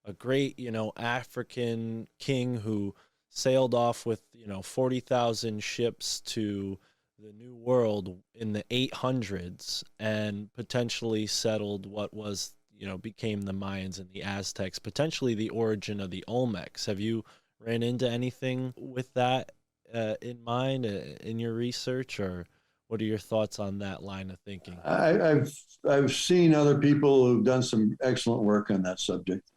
A: a great, African king who sailed off with, 40,000 ships to the New World in the 800s and potentially settled what was, became the Mayans and the Aztecs, potentially the origin of the Olmecs. Have you ran into anything with that in mind in your research, or what are your thoughts on that line of thinking?
D: I've seen other people who've done some excellent work on that subject,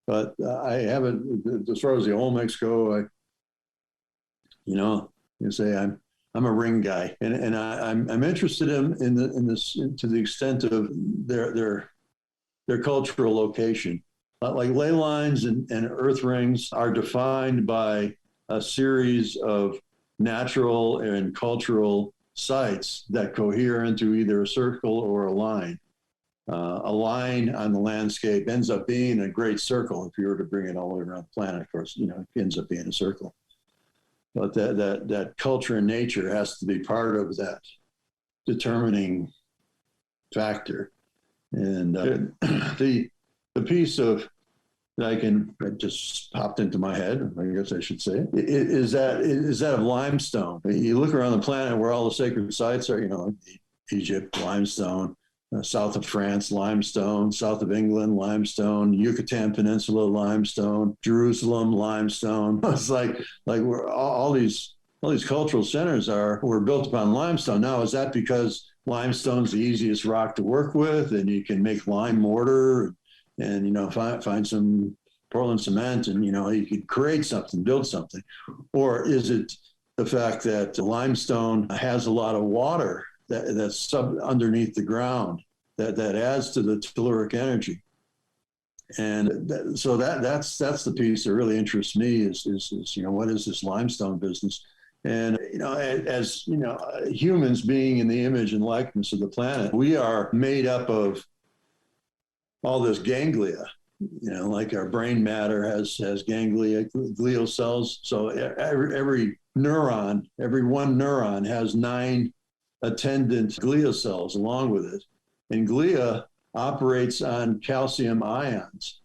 D: but I haven't. As far as the Olmecs go, you say I'm a ring guy, and I'm interested in this to the extent of their cultural location. Like Lei Lines and EarthRings are defined by a series of natural and cultural sites that cohere into either a circle or a line. A line on the landscape ends up being a great circle. If you were to bring it all the way around the planet, of course, it ends up being a circle. But that culture and nature has to be part of that determining factor. And the piece of that just popped into my head, I guess I should say, is that of limestone. You look around the planet where all the sacred sites are, Egypt, limestone, south of France, limestone, south of England, limestone, Yucatan Peninsula, limestone, Jerusalem, limestone. It's like we're all these cultural centers were built upon limestone. Now, is that because limestone's the easiest rock to work with and you can make lime mortar and find some Portland cement and you could create something, build something? Or is it the fact that limestone has a lot of water that's underneath the ground that adds to the telluric energy? And so that's the piece that really interests me is what is this limestone business? And as humans being in the image and likeness of the planet, we are made up of all this ganglia. Like our brain matter has ganglia, glial cells. So every neuron, every one neuron has 9 attendant glial cells along with it, and glia operates on calcium ions,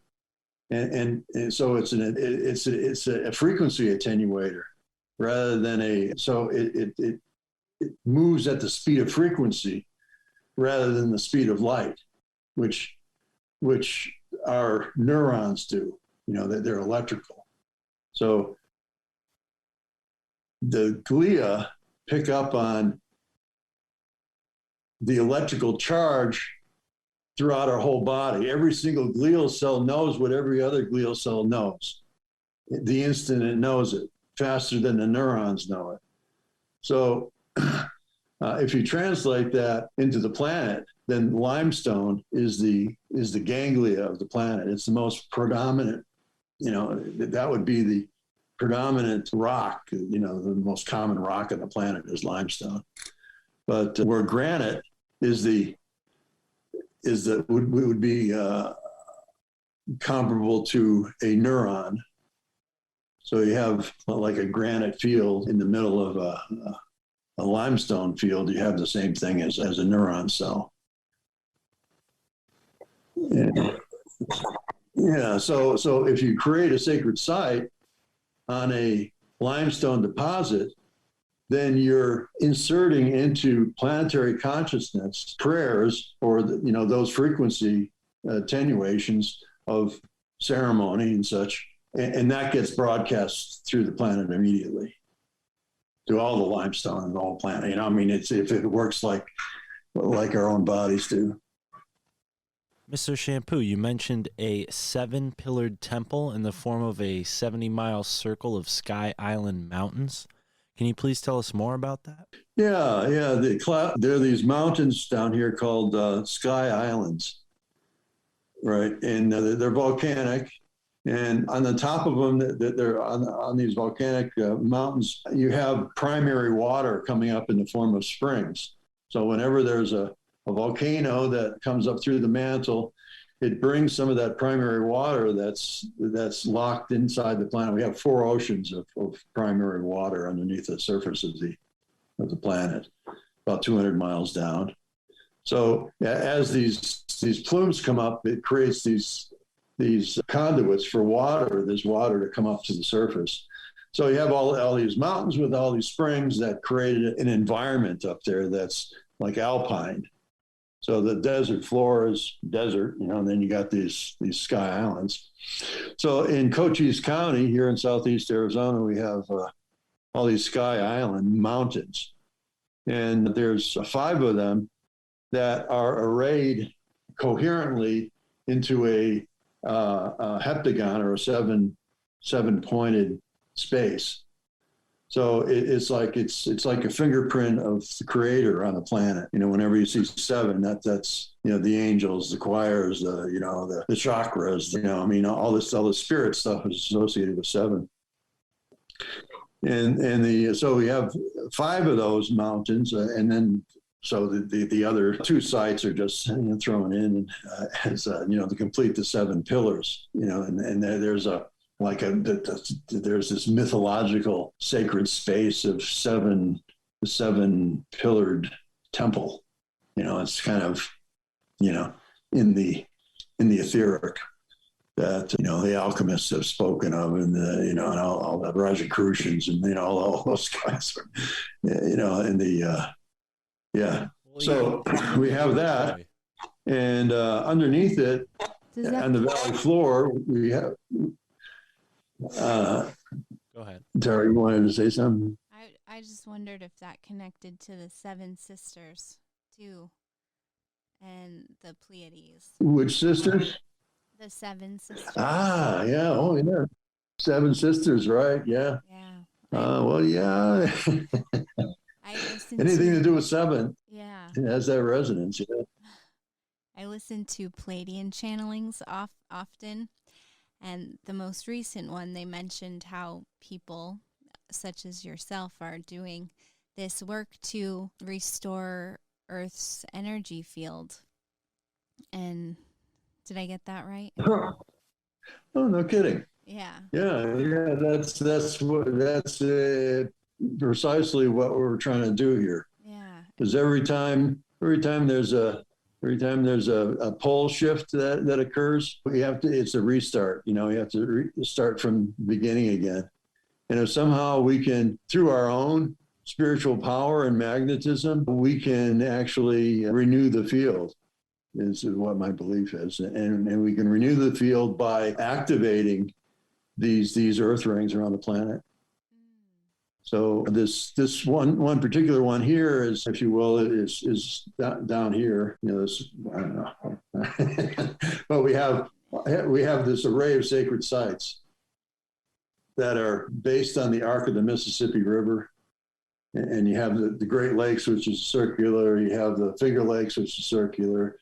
D: and so it's a frequency attenuator rather than it moves at the speed of frequency rather than the speed of light, which our neurons do. They're electrical. So the glia pick up on the electrical charge throughout our whole body. Every single glial cell knows what every other glial cell knows. The instant it knows it, faster than the neurons know it. So if you translate that into the planet, then limestone is the ganglia of the planet. It's the most predominant, that would be the predominant rock, the most common rock on the planet is limestone. But where granite would be comparable to a neuron. So you have like a granite field in the middle of a limestone field. You have the same thing as a neuron cell. Yeah. So if you create a sacred site on a limestone deposit, then you're inserting into planetary consciousness prayers or those frequency attenuations of ceremony and such, and that gets broadcast through the planet immediately to all the limestone and the whole planet. If it works like our own bodies do.
A: Mr. Shampoo, you mentioned a 7-pillared temple in the form of a 70-mile circle of Sky Island mountains. Can you please tell us more about that?
D: Yeah. There are these mountains down here called Sky Islands, right? And they're volcanic. And on the top of them, that they're on these volcanic mountains, you have primary water coming up in the form of springs. So whenever there's a volcano that comes up through the mantle, it brings some of that primary water that's locked inside the planet. We have 4 oceans of primary water underneath the surface of the planet, about 200 miles down. So as these plumes come up, it creates these conduits for water. There's water to come up to the surface. So you have all these mountains with all these springs that created an environment up there that's like alpine. So the desert floor is desert, and then you got these Sky Islands. So in Cochise County here in southeast Arizona, we have all these Sky Island mountains. And there's 5 of them that are arrayed coherently into a heptagon or a seven-pointed space. So it's like a fingerprint of the creator on the planet. Whenever you see 7, that's the angels, the choirs, the chakras. All the spirit stuff is associated with 7. So we have 5 of those mountains, and then so the other 2 sites are just thrown in as to complete the 7 pillars. And there's there's this mythological sacred space of 7 pillared temple. It's kind of in the etheric that the alchemists have spoken of, and and all the Rajacrucians and all those guys So we have that, and underneath it on the valley floor we have.
A: Go ahead.
D: Tara, you wanted to say something?
E: I just wondered if that connected to the 7 sisters too, and the Pleiades.
D: Which sisters?
E: The 7 sisters.
D: Ah, yeah. Oh, yeah. 7 sisters, right? Yeah.
E: Yeah.
D: Well, yeah. Anything to do with 7.
E: Yeah.
D: It has that resonance. Yeah.
E: I listen to Palladian channelings often, and the most recent one, they mentioned how people such as yourself are doing this work to restore Earth's energy field. And did I get that right?
D: Oh, no kidding.
E: Yeah.
D: Yeah. That's precisely what we're trying to do here.
E: Yeah.
D: Because every time there's a pole shift that occurs, it's a restart. You have to start from the beginning again. And if somehow we can, through our own spiritual power and magnetism, we can actually renew the field, is what my belief is. And we can renew the field by activating these EarthRings around the planet. So this one particular one here is, if you will, is down here. This, I don't know, but we have this array of sacred sites that are based on the arc of the Mississippi River, and you have the Great Lakes, which is circular. You have the Finger Lakes, which is circular.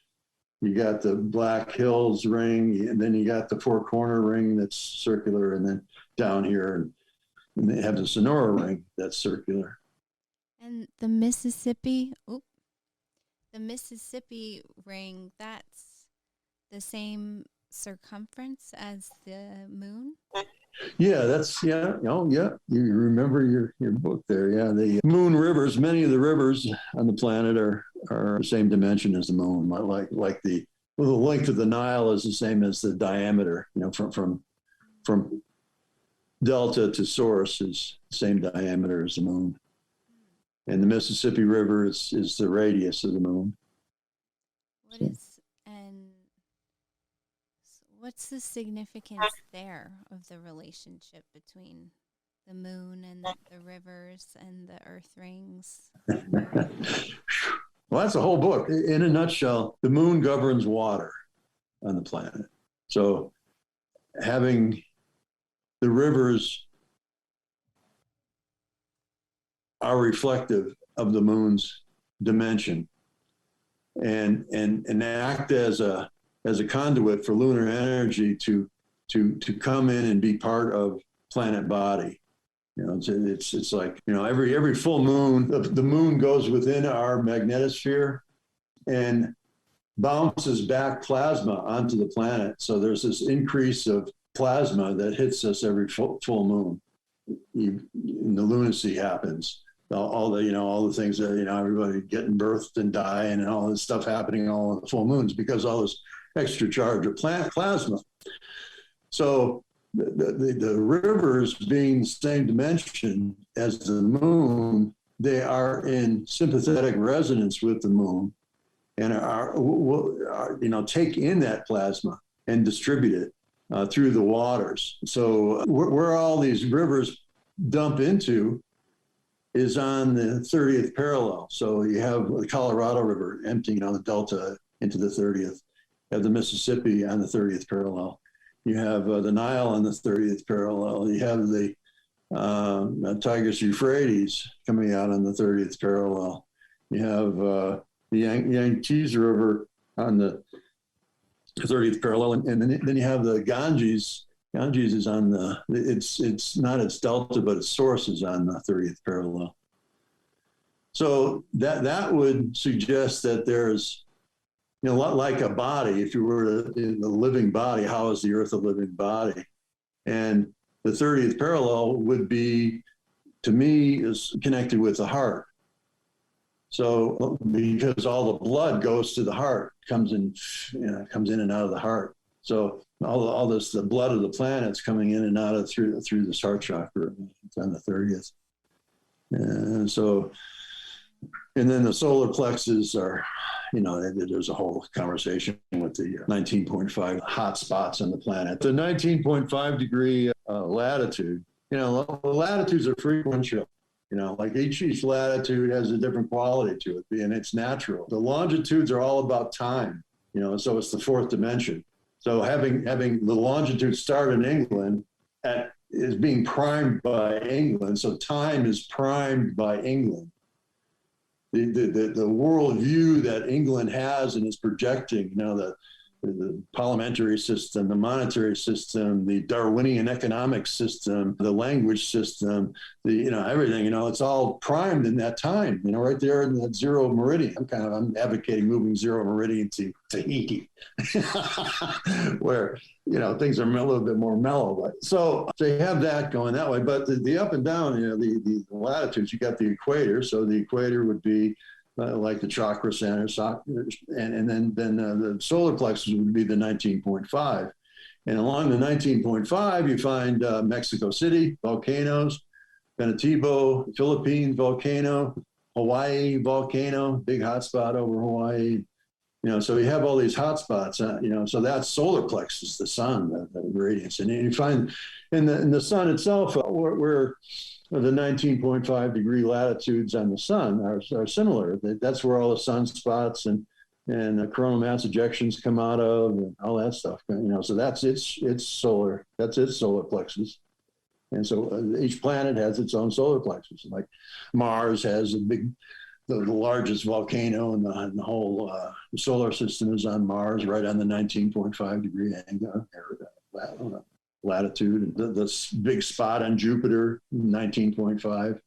D: You got the Black Hills ring, and then you got the Four Corner ring that's circular, and then down here, and they have the Sonora ring that's circular.
E: And the Mississippi ring, that's the same circumference as the moon?
D: Yeah, you remember your book there. Yeah, the moon rivers, many of the rivers on the planet are the same dimension as the moon. Like the length of the Nile is the same as the diameter, from delta to source is the same diameter as the moon. And the Mississippi River is the radius of the moon.
E: What's the significance there of the relationship between the moon and the rivers and the EarthRings?
D: Well, that's a whole book. In a nutshell, the moon governs water on the planet. So having the rivers are reflective of the moon's dimension and act as a conduit for lunar energy to come in and be part of planet body. It's like, every full moon, the moon goes within our magnetosphere and bounces back plasma onto the planet. So there's this increase of plasma that hits us every full moon. And the lunacy happens. All the things that, everybody getting birthed and dying and all this stuff happening all on the full moons because all this extra charge of plasma. So the rivers being the same dimension as the moon, they are in sympathetic resonance with the moon and are take in that plasma and distribute it through the waters. So where all these rivers dump into is on the 30th parallel. So you have the Colorado River emptying on the delta into the 30th. You have the Mississippi on the 30th parallel. You have the Nile on the 30th parallel. You have the Tigris Euphrates coming out on the 30th parallel. You have the Yangtze River on the 30th parallel, and then you have the Ganges. Ganges is on it's not its delta, but its source is on the 30th parallel. So that would suggest that there's, like a body, if you were in a living body, how is the Earth a living body? And the 30th parallel would be, to me, is connected with the heart. So because all the blood goes to the heart, comes in and out of the heart. So all this, the blood of the planet's coming in and out through the heart chakra on the 30th. And so, and then the solar plexus are, there's a whole conversation with the 19.5 hot spots on the planet. The 19.5 degree latitude, the latitudes are frequential. Like each latitude has a different quality to it, and it's natural. The longitudes are all about time, so it's the fourth dimension. So having the longitude start in England is being primed by England. So time is primed by England. the worldview that England has and is projecting, the parliamentary system, the monetary system, the Darwinian economic system, the language system, everything, it's all primed in that time, right there in that zero meridian. I'm advocating moving zero meridian to Tahiti, where, things are a little bit more mellow. So you have that going that way, but the up and down, the latitudes, you got the equator. So the equator would be like the chakra center, and then the solar plexus would be the 19.5. And along the 19.5, you find Mexico City, volcanoes, Pinatubo, Philippines volcano, Hawaii volcano, big hotspot over Hawaii. So you have all these hotspots, so that's solar plexus, the sun, the radiance. And you find in the sun itself, where the 19.5 degree latitudes on the sun are similar. That's where all the sunspots and coronal mass ejections come out of, and all that stuff. So that's its solar plexus. And so each planet has its own solar plexus. Like Mars has the largest volcano in the whole solar system is on Mars, right on the 19.5 degree angle. Latitude, the big spot on Jupiter, 19.5.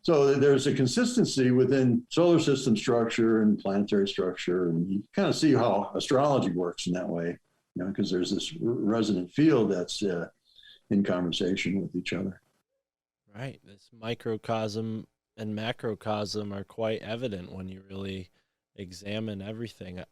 D: So there's a consistency within solar system structure and planetary structure, and you kind of see how astrology works in that way, because there's this resonant field that's in conversation with each other.
A: Right. This microcosm and macrocosm are quite evident when you really examine everything.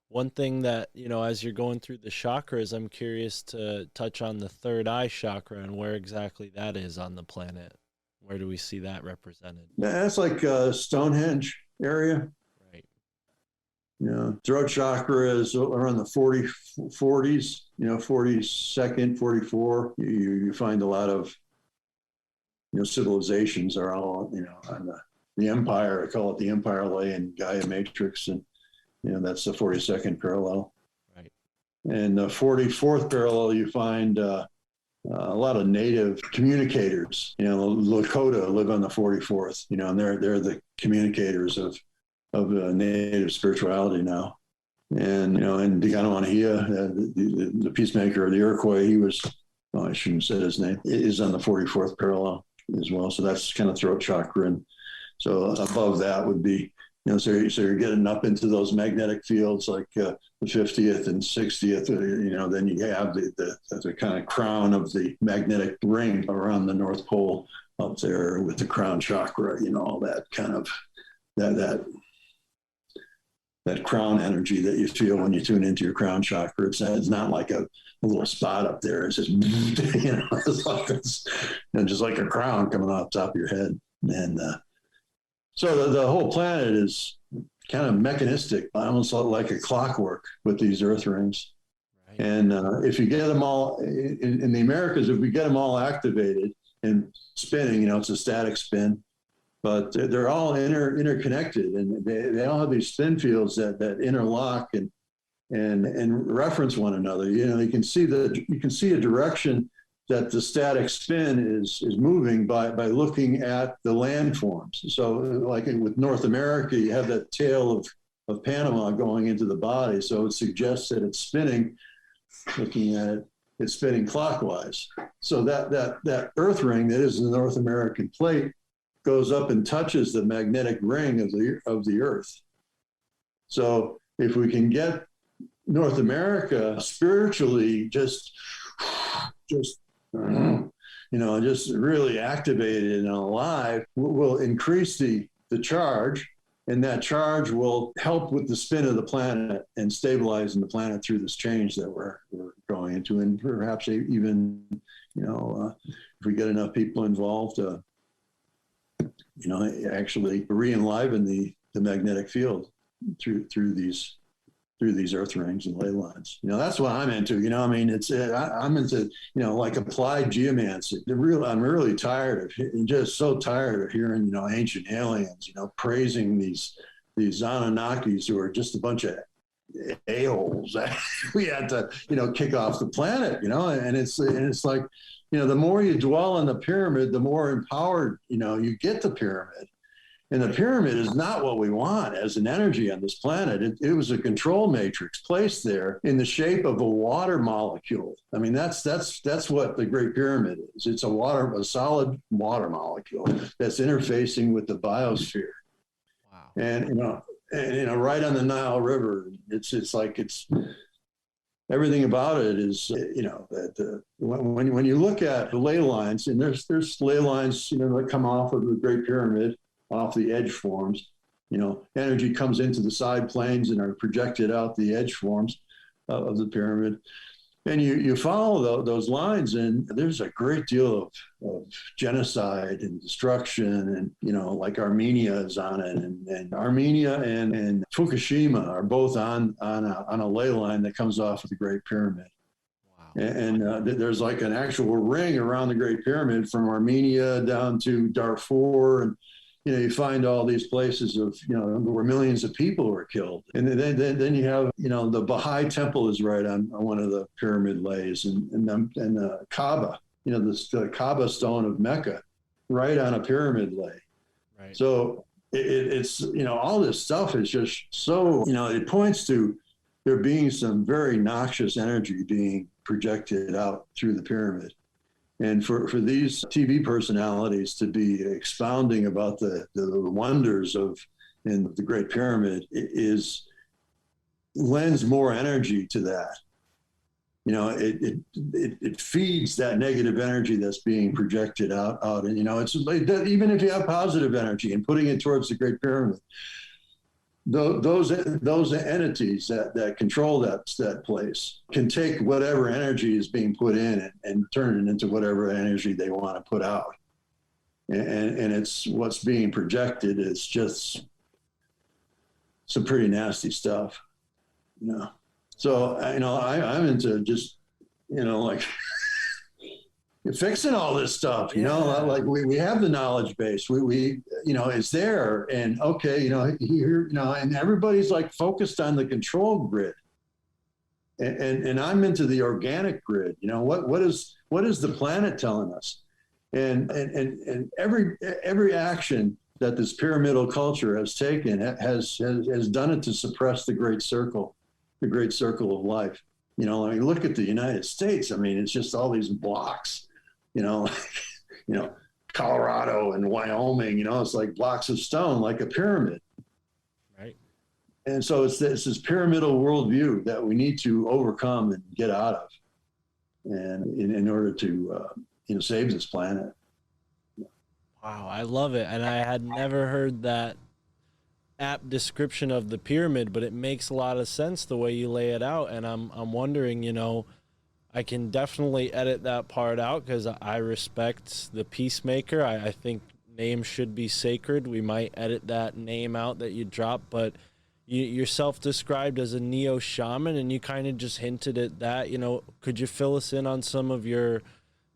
A: One thing that, as you're going through the chakras, I'm curious to touch on the third eye chakra and where exactly that is on the planet. Where do we see that represented?
D: That's like Stonehenge area.
A: Right.
D: Throat chakra is around the 40s, 42nd, 44. You find a lot of, civilizations are all, on the empire. I call it the empire Lei and Gaia Matrix. And that's the 42nd parallel. Right. And the 44th parallel, you find a lot of native communicators. Lakota live on the 44th, and they're the communicators of native spirituality now. And, and Diganawanahia, the peacemaker of the Iroquois, he was, I shouldn't have said his name, is on the 44th parallel as well. So that's kind of throat chakra. And so above that would be, so you're getting up into those magnetic fields like the 50th and 60th, then you have the kind of crown of the magnetic ring around the North Pole up there with the crown chakra, all that kind of, that crown energy that you feel when you tune into your crown chakra. It's not like a little spot up there. It's just, it's just like a crown coming off the top of your head. And, so the whole planet is kind of mechanistic, almost like a clockwork with these EarthRings. Right. And if you get them all in the Americas, if we get them all activated and spinning, it's a static spin, but they're all interconnected, and they all have these spin fields that interlock and reference one another. You can see a direction that the static spin is moving by looking at the landforms. So like with North America, you have that tail of Panama going into the body. So it suggests that it's spinning, looking at it, it's spinning clockwise. So that Earth ring that is the North American plate goes up and touches the magnetic ring of the Earth. So if we can get North America spiritually just really activated and alive, will increase the charge, and that charge will help with the spin of the planet and stabilizing the planet through this change that we're going into. And perhaps even, if we get enough people involved, actually re-enliven the magnetic field through these EarthRings and Lei Lines. That's what I'm into. I'm into, like applied geomancy. I'm really tired just so tired of hearing, ancient aliens, praising these Anunnakis who are just a bunch of a-holes that we had to, kick off the planet, and it's like, the more you dwell on the pyramid, the more empowered, you get the pyramid. And the pyramid is not what we want as an energy on this planet. It was a control matrix placed there in the shape of a water molecule. I mean, that's what the Great Pyramid is. It's a solid water molecule that's interfacing with the biosphere.
A: Wow.
D: And right on the Nile River, it's everything about it is, that when you look at the ley lines, and there's ley lines, that come off of the Great Pyramid, off the edge forms, energy comes into the side planes and are projected out the edge forms of the pyramid. And you follow those lines, and there's a great deal of genocide and destruction, and like Armenia is on it, and Armenia and Fukushima are both on a ley line that comes off of the Great Pyramid. Wow. And there's like an actual ring around the Great Pyramid from Armenia down to Darfur, and you find all these places of, where millions of people were killed. And then you have, the Baha'i temple is right on one of the pyramid lays, and the Kaaba, the Kaaba stone of Mecca, right on a pyramid lay. Right. So it's, all this stuff is just so, it points to there being some very noxious energy being projected out through the pyramid. And for these TV personalities to be expounding about the wonders in the Great Pyramid lends more energy to that. It feeds that negative energy that's being projected out. And, it's like that, even if you have positive energy and putting it towards the Great Pyramid, those entities that control that place can take whatever energy is being put in and turn it into whatever energy they want to put out. And it's what's being projected is just some pretty nasty stuff, So, I'm into just, like fixing all this stuff, like we have the knowledge base, we it's there, and okay, here, and everybody's like focused on the control grid, and I'm into the organic grid. What is the planet telling us, and every action that this pyramidal culture has taken has done it to suppress the great circle of life. Look at the United States. I mean, it's just all these blocks. Colorado and Wyoming, it's like blocks of stone, like a pyramid. Right. And so it's this pyramidal worldview that we need to overcome and get out of, and in order to, save this planet.
A: Wow, I love it. And I had never heard that apt description of the pyramid, but it makes a lot of sense the way you lay it out. And I'm wondering, I can definitely edit that part out because I respect the peacemaker. I think names should be sacred. We might edit that name out that you dropped, but you're self-described as a neo-shaman, and you kind of just hinted at that. Could you fill us in on some of your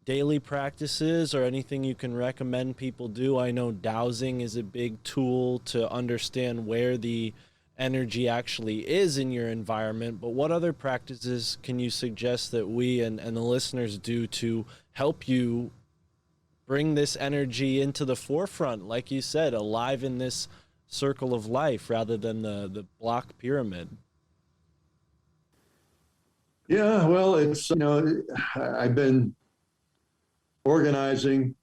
A: daily practices or anything you can recommend people do? I know dowsing is a big tool to understand where the energy actually is in your environment, but what other practices can you suggest that we and the listeners do to help you bring this energy into the forefront, like you said, alive in this circle of life rather than the block pyramid?
D: Yeah, well, it's, I've been organizing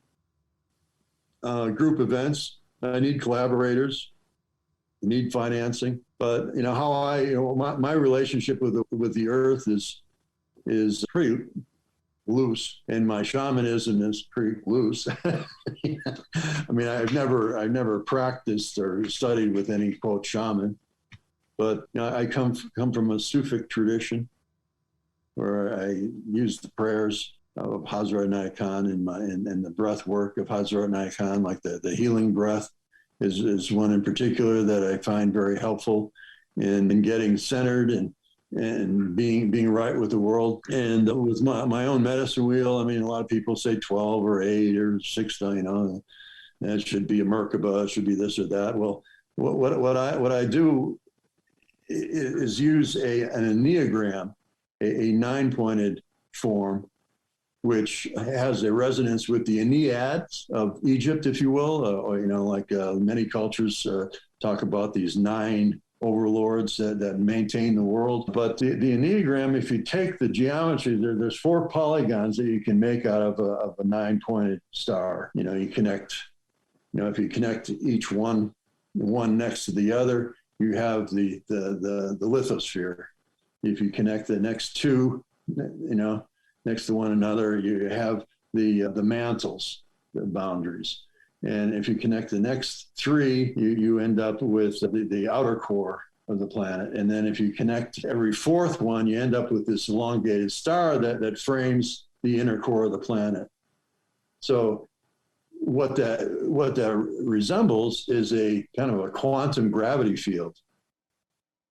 D: group events. I need collaborators, I need financing. But how my relationship with the earth is pretty loose, and my shamanism is pretty loose. I mean, I've never practiced or studied with any quote shaman, but I come from a Sufic tradition where I use the prayers of Hazrat Nai Khan and the breath work of Hazrat Nai Khan, like the healing breath is one in particular that I find very helpful in getting centered and being right with the world. And with my own medicine wheel, I mean, a lot of people say 12 or 8 or 6, that should be a Merkaba, it should be this or that. Well, what I do is use an enneagram, a 9-pointed form which has a resonance with the Enneads of Egypt, if you will, or, like many cultures talk about these 9 overlords that maintain the world. But the Enneagram, if you take the geometry, there's 4 polygons that you can make out of a 9-pointed star. You connect, if you connect each one next to the other, you have the lithosphere. If you connect the next 2, next to one another, you have the mantles, the boundaries. And if you connect the next 3, you end up with the outer core of the planet. And then if you connect every 4th one, you end up with this elongated star that frames the inner core of the planet. So what that resembles is a kind of a quantum gravity field.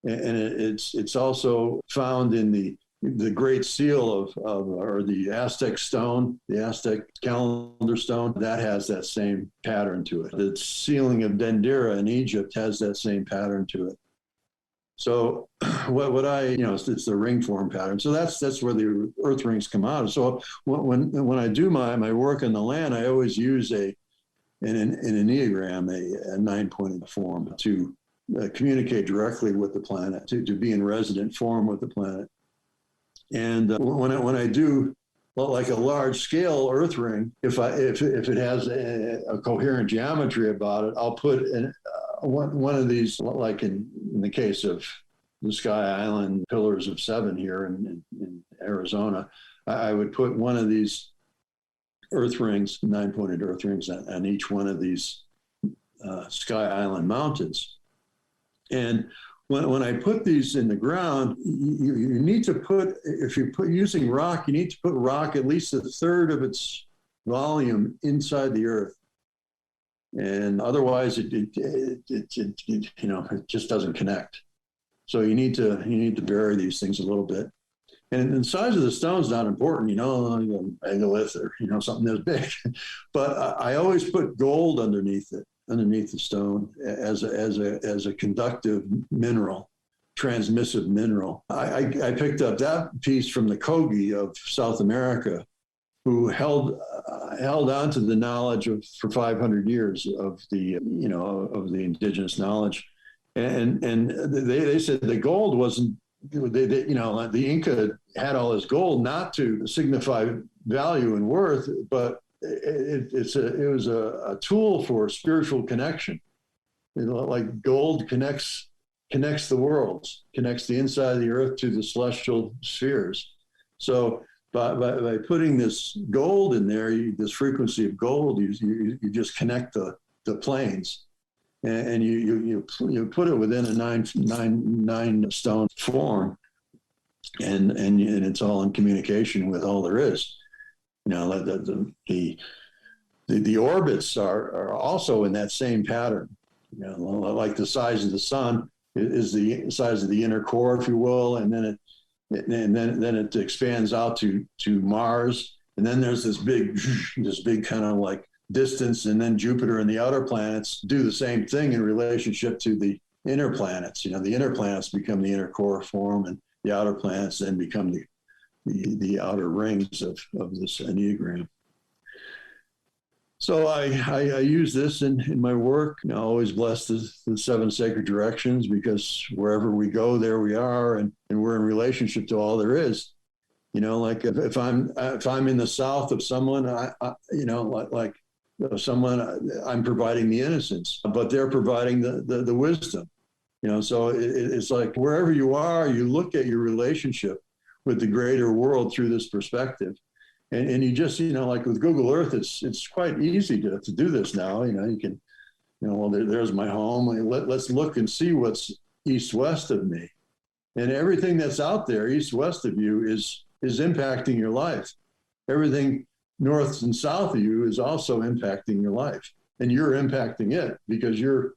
D: And it's also found in the Great Seal or the Aztec stone, the Aztec calendar stone, that has that same pattern to it. The ceiling of Dendera in Egypt has that same pattern to it. So what it's the ring form pattern. So that's where the EarthRings come out. So when I do my work on the land, I always use an Enneagram, a 9-pointed form to communicate directly with the planet, to be in resonant form with the planet. And when I do like a large scale earth ring, if it has a coherent geometry about it, I'll put one of these, like in the case of the Sky Island Pillars of 7 here in Arizona, I would put one of these earth rings, 9-pointed earth rings, on each one of these Sky Island mountains. And when I put these in the ground, you need to put, if you're using rock, you need to put rock at least 1/3 of its volume inside the earth. And otherwise it just doesn't connect. So you need to bury these things a little bit. And the size of the stone's not important, a megalith or, something that's big. But I always put gold underneath the stone as a conductive mineral, transmissive mineral. I picked up that piece from the Kogi of South America, who held on to the knowledge for 500 years of the indigenous knowledge, and they said the gold wasn't. The Inca had all this gold not to signify value and worth, but it was a tool for spiritual connection. Like gold connects the worlds, connects the inside of the earth to the celestial spheres. So by putting this gold in there, this frequency of gold, you just connect the planes, and you put it within a nine stone form, and it's all in communication with all there is. The orbits are also in that same pattern. Like the size of the sun is the size of the inner core, if you will, and then it expands out to Mars, and then there's this big kind of like distance, and then Jupiter and the outer planets do the same thing in relationship to the inner planets. The inner planets become the inner core form, and the outer planets then become the outer rings of this Enneagram. So I use this in my work. I always bless the 7 sacred directions, because wherever we go, there we are, and we're in relationship to all there is. Like if I'm in the south of someone, someone, I'm providing the innocence, but they're providing the wisdom. So it's like wherever you are, you look at your relationship with the greater world through this perspective. And you just, like with Google Earth, it's quite easy to do this now. You can, well, there's my home. Let's look and see what's east-west of me. And everything that's out there, east-west of you, is impacting your life. Everything north and south of you is also impacting your life. And you're impacting it, because you're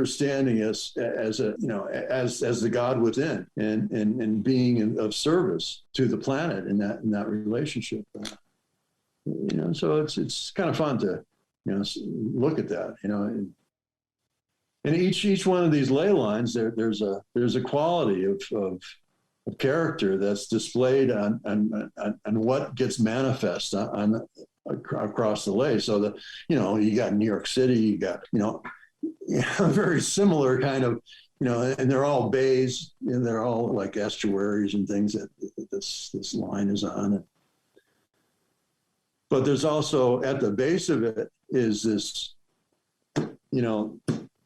D: standing as the God within, and being of service to the planet in that relationship. So it's kind of fun to look at that. And each one of these ley lines, there's a quality of character that's displayed on what gets manifest on across the lake. So that, you got New York City, you got, very similar kind of, and they're all bays, and they're all like estuaries and things that this line is on. But there's also, at the base of it is this,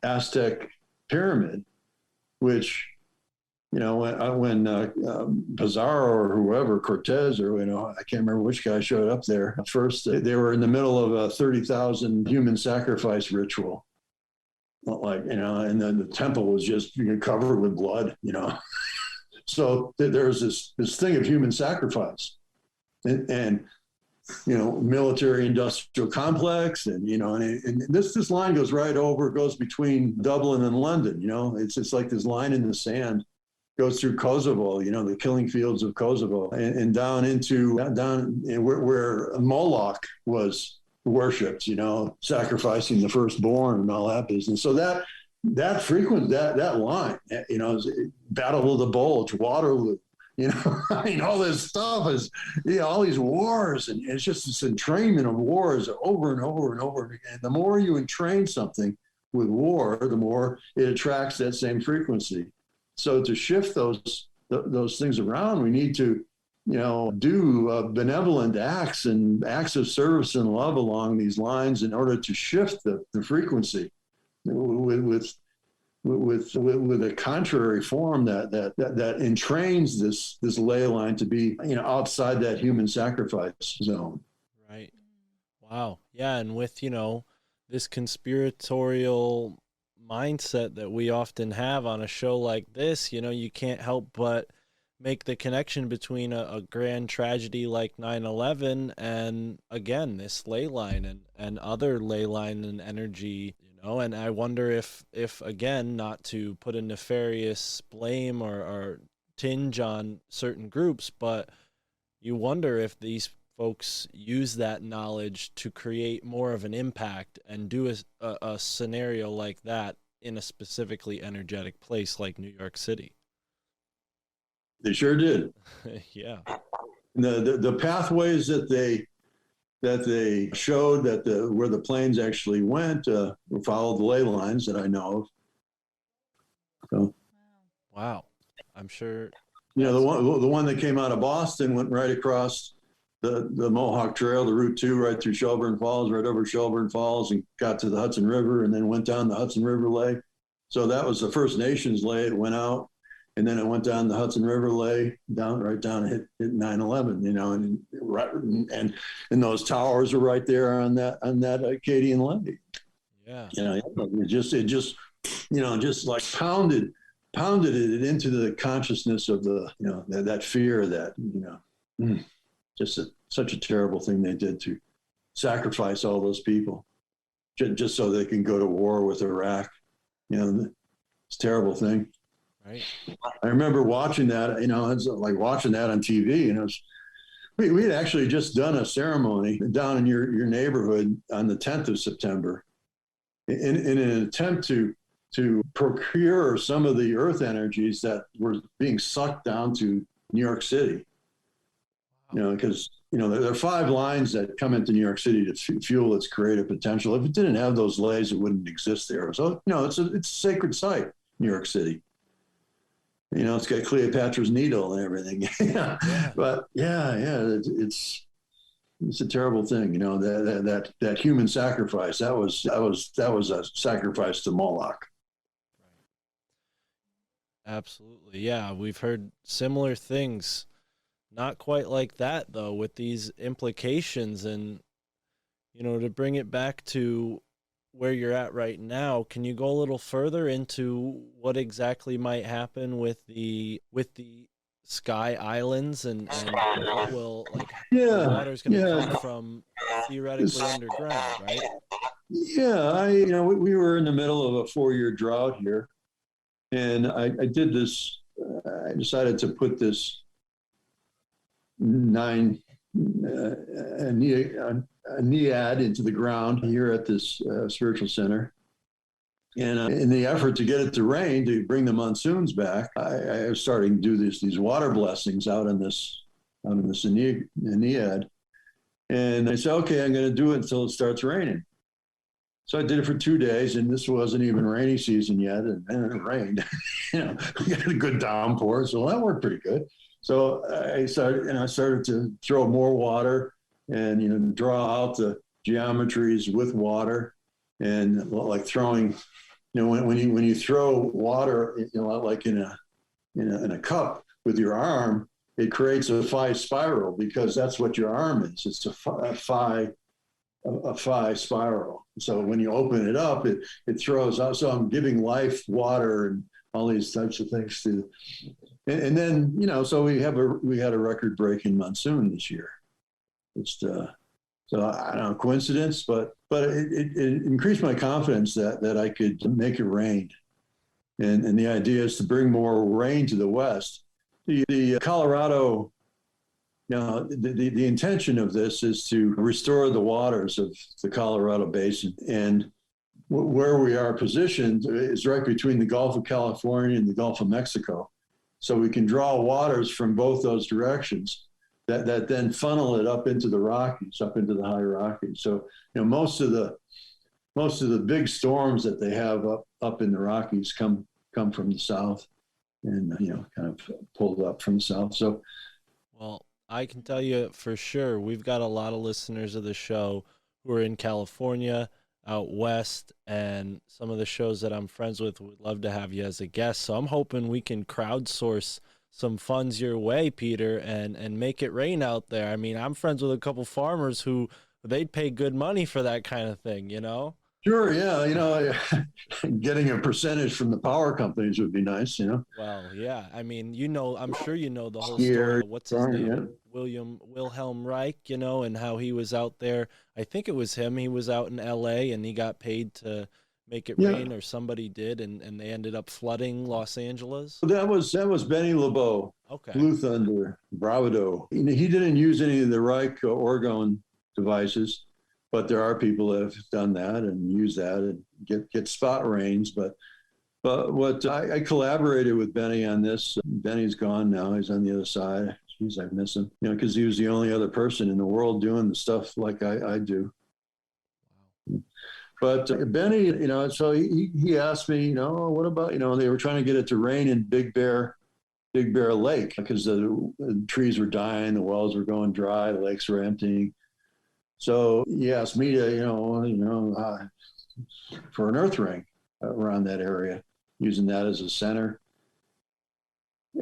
D: Aztec pyramid, which, when Pizarro or whoever, Cortez, or, I can't remember which guy showed up there. At first, they were in the middle of a 30,000 human sacrifice ritual. And then the temple was just covered with blood, So there's this thing of human sacrifice and military industrial complex. And, and this line goes right over, goes between Dublin and London, it's like this line in the sand, goes through Kosovo, the killing fields of Kosovo, and down where Moloch was worshipped, sacrificing the firstborn and all that business. So that line, Battle of the Bulge, Waterloo, all this stuff is, all these wars, and it's just this entrainment of wars over and over and over again. The more you entrain something with war, the more it attracts that same frequency. So to shift those things around, we need to, do benevolent acts and acts of service and love along these lines in order to shift the frequency with a contrary form that entrains this ley line to be, outside that human sacrifice zone.
A: Right. Wow. Yeah. And with, this conspiratorial mindset that we often have on a show like this, you can't help but make the connection between a grand tragedy like 9/11 and, again, this ley line and other ley line and energy, and I wonder if again, not to put a nefarious blame or tinge on certain groups, but you wonder if these folks use that knowledge to create more of an impact and do a scenario like that in a specifically energetic place like New York City.
D: They sure did.
A: Yeah.
D: The pathways that they showed where the planes actually went followed the ley lines that I know of. So,
A: wow. I'm sure.
D: The one that came out of Boston went right across the Mohawk Trail, the Route 2, right through Shelburne Falls, right over Shelburne Falls, and got to the Hudson River, and then went down the Hudson River Ley. So that was the First Nations ley. It went out, and then it went down the Hudson River Ley, right down, hit 9/11, and those towers are right there on that Acadian Ley.
A: Yeah.
D: It just like pounded it into the consciousness of that fear that, such a terrible thing they did to sacrifice all those people just so they can go to war with Iraq. It's a terrible thing.
A: Right.
D: I remember watching that, it's like watching that on TV, and we had actually just done a ceremony down in your neighborhood on the 10th of September in an attempt to procure some of the earth energies that were being sucked down to New York City. Because, there are 5 lines that come into New York City to fuel its creative potential. If it didn't have those lays, it wouldn't exist there. So, it's a sacred site, New York City. It's got Cleopatra's Needle and everything. Yeah. But it's a terrible thing. That human sacrifice, that was a sacrifice to Moloch.
A: Absolutely. Yeah. We've heard similar things. Not quite like that, though, with these implications. And, to bring it back to where you're at right now, can you go a little further into what exactly might happen with the Sky Islands and what will, the water's going to come from theoretically underground, right?
D: Yeah, we were in the middle of a 4-year drought here, and I did this. I decided to put this a nead into the ground here at this spiritual center. And in the effort to get it to rain, to bring the monsoons back, I was starting to do these water blessings out in this Aeneid. And I said, okay, I'm going to do it until it starts raining. So I did it for 2 days, and this wasn't even rainy season yet, and it rained. We got a good downpour, so that worked pretty good. So I started to throw more water, and draw out the geometries with water, and like throwing. When you throw water, like in a cup with your arm, it creates a phi spiral because that's what your arm is. It's a phi spiral. So when you open it up, it throws out. So I'm giving life, water, and all these types of things to. And then so we had a record-breaking monsoon this year. So I don't know, coincidence, but it increased my confidence that I could make it rain. And the idea is to bring more rain to the West. The Colorado, the intention of this is to restore the waters of the Colorado Basin. And where we are positioned is right between the Gulf of California and the Gulf of Mexico. So we can draw waters from both those directions that then funnel it up into the Rockies, up into the high Rockies. So, most of the big storms that they have up in the Rockies come from the south, and kind of pulled up from the south. So,
A: Well, I can tell you for sure, we've got a lot of listeners of the show who are in California, out west, and some of the shows that I'm friends with would love to have you as a guest. So I'm hoping we can crowdsource some funds your way, Peter, and make it rain out there. I mean, I'm friends with a couple farmers who they'd pay good money for that kind of thing,
D: Sure, yeah, getting a percentage from the power companies would be nice,
A: Well, yeah. I mean, I'm sure you know the whole story of what's his name?
D: Yeah.
A: Wilhelm Reich, and how he was out there. I think it was him. He was out in LA and he got paid to make it rain, or somebody did, and they ended up flooding Los Angeles.
D: That was Benny LeBeau.
A: Okay.
D: Blue Thunder, Bravado. He didn't use any of the Reich orgone devices, but there are people that have done that and use that and get spot rains. But what I collaborated with Benny on this. Benny's gone now. He's on the other side. Jeez, I miss him. Because he was the only other person in the world doing the stuff like I do. But Benny, so he asked me, what about, they were trying to get it to rain in Big Bear Lake because the trees were dying, the wells were going dry, the lakes were emptying. So he asked me to, for an earth ring around that area, using that as a center.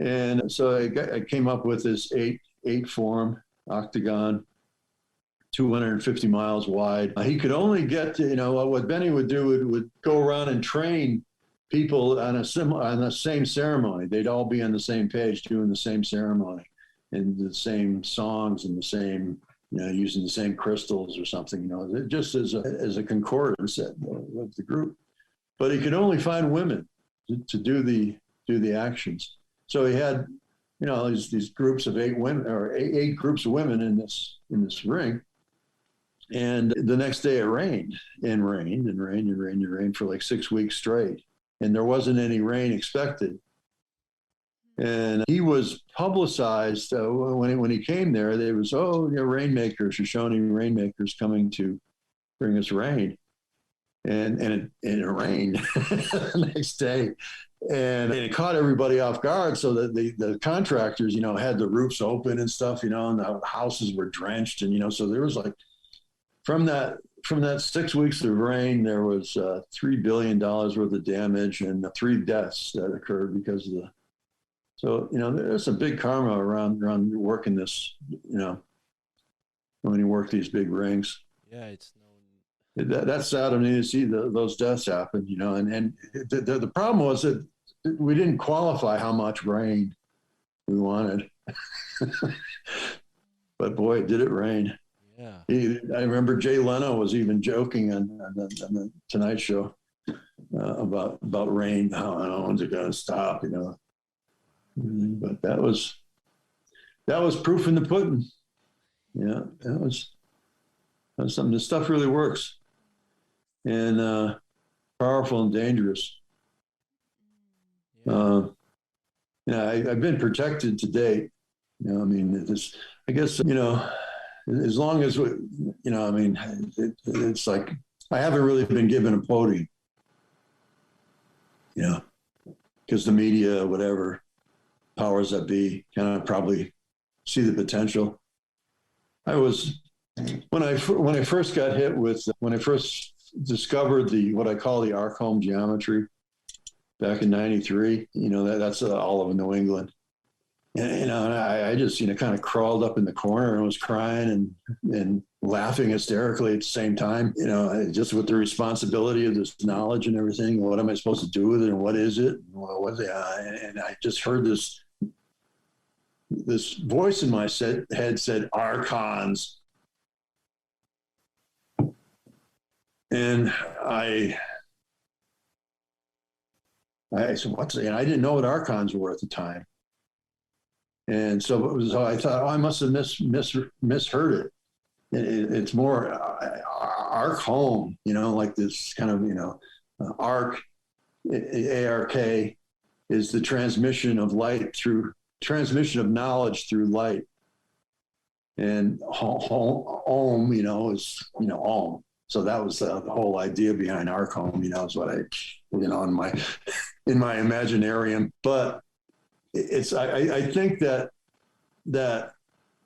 D: And so I came up with this eight form octagon, 250 miles wide. He could only get to, what Benny would do would go around and train people on the same ceremony. They'd all be on the same page doing the same ceremony and the same songs and the same, using the same crystals or something, just as a concordance of the group. But he could only find women to do the actions. So he had, these groups of 8 women, or eight groups of women in this ring. And the next day it rained and rained and rained and rained and rained for like 6 weeks straight. And there wasn't any rain expected. And he was publicized when he came there. There was, rainmakers, Shoshone rainmakers coming to bring us rain. And it rained the next day. And it caught everybody off guard, so that the contractors, had the roofs open and stuff, and the houses were drenched. And, so there was like, from that 6 weeks of rain, there was $3 billion worth of damage and 3 deaths that occurred because of the. So there's some big karma around working this. When you work these big rings.
A: Yeah, it's
D: that's sad. I mean, to see those deaths happen. And the problem was that we didn't qualify how much rain we wanted. But boy, did it rain.
A: Yeah.
D: I remember Jay Leno was even joking on the Tonight Show about rain. When's it going to stop? But that was proof in the pudding. Yeah, that was something. This stuff really works. And powerful and dangerous.
A: Yeah.
D: I've been protected to date. I mean, I guess, as long as, it's like, I haven't really been given a podium, because the media, whatever, powers that be, kind of probably see the potential. When I first got hit with, when I first discovered what I call the Arkhom geometry back in '93, that's all of New England. And I just kind of crawled up in the corner and was crying and laughing hysterically at the same time. Just with the responsibility of this knowledge and everything. What am I supposed to do with it, and what is it? And I just heard this voice in my head said Archons, and I said, what's it? And I didn't know what Archons were at the time. And so I thought, I must have misheard it. It's more Arkhom, like this kind of, arc, ARK, is the transmission of knowledge through light. And Om, is, Om. So that was the whole idea behind Arkhom, is what I, in my imaginarium. But I think that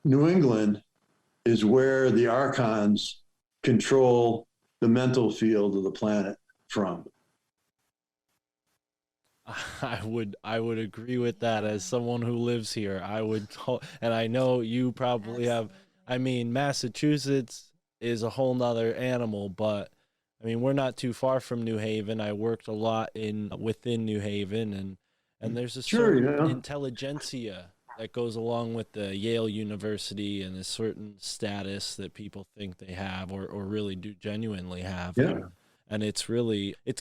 D: New England is where the Archons control the mental field of the planet from.
A: I would agree with that. As someone who lives here, and I know you probably have. I mean, Massachusetts is a whole nother animal, but I mean, we're not too far from New Haven. I worked a lot within New Haven, and there's a certain intelligentsia that goes along with the Yale University and a certain status that people think they have or really do genuinely have.
D: Yeah.
A: And it's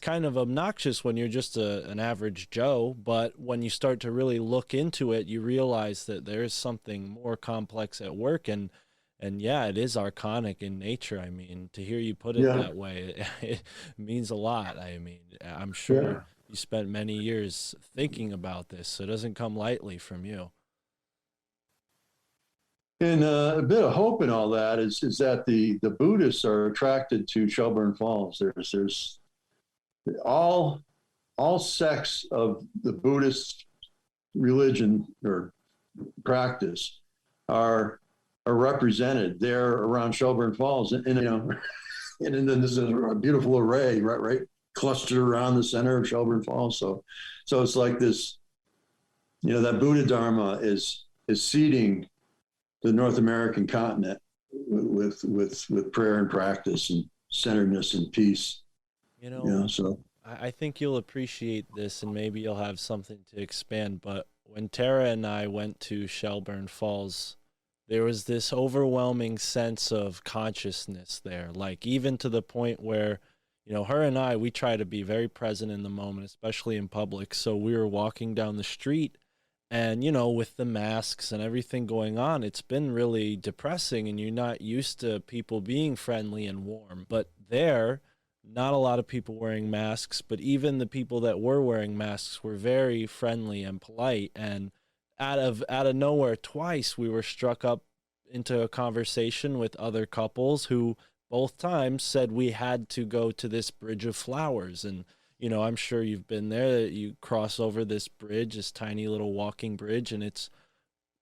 A: kind of obnoxious when you're just an average Joe, but when you start to really look into it, you realize that there is something more complex at work. And yeah, it is archonic in nature. I mean, to hear you put it that way, it means a lot. I mean, I'm sure you spent many years thinking about this, so it doesn't come lightly from you.
D: And a bit of hope in all that is that the Buddhists are attracted to Shelburne Falls. There's all sects of the Buddhist religion or practice are represented there around Shelburne Falls, and then this is a beautiful array right clustered around the center of Shelburne Falls. So it's like this, that Buddha Dharma is seeding the North American continent with prayer and practice and centeredness and peace. So
A: I think you'll appreciate this, and maybe you'll have something to expand. But when Tara and I went to Shelburne Falls, there was this overwhelming sense of consciousness there, like even to the point where, her and I, we try to be very present in the moment, especially in public. So we were walking down the street, and, with the masks and everything going on, it's been really depressing, and you're not used to people being friendly and warm. But there, not a lot of people wearing masks, but even the people that were wearing masks were very friendly and polite. And out of nowhere, twice we were struck up into a conversation with other couples who both times said we had to go to this bridge of flowers. And I'm sure you've been there. You cross over this bridge, this tiny little walking bridge, and it's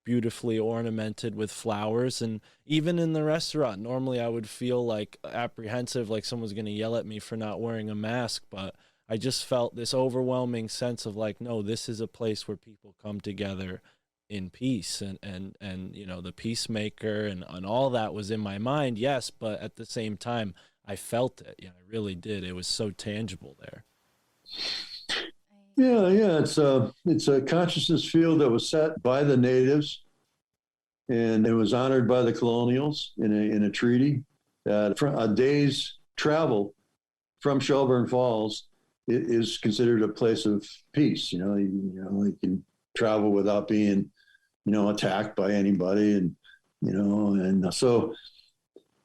A: beautifully ornamented with flowers. And even in the restaurant, normally I would feel like apprehensive, like someone's going to yell at me for not wearing a mask, but I just felt this overwhelming sense of like, no, this is a place where people come together in peace, and the peacemaker and all that was in my mind. Yes. But at the same time, I felt it. I really did. It was so tangible there.
D: Yeah. It's a consciousness field that was set by the natives, and it was honored by the colonials in a treaty that a day's travel from Shelburne Falls is considered a place of peace. You can travel without being, attacked by anybody, and so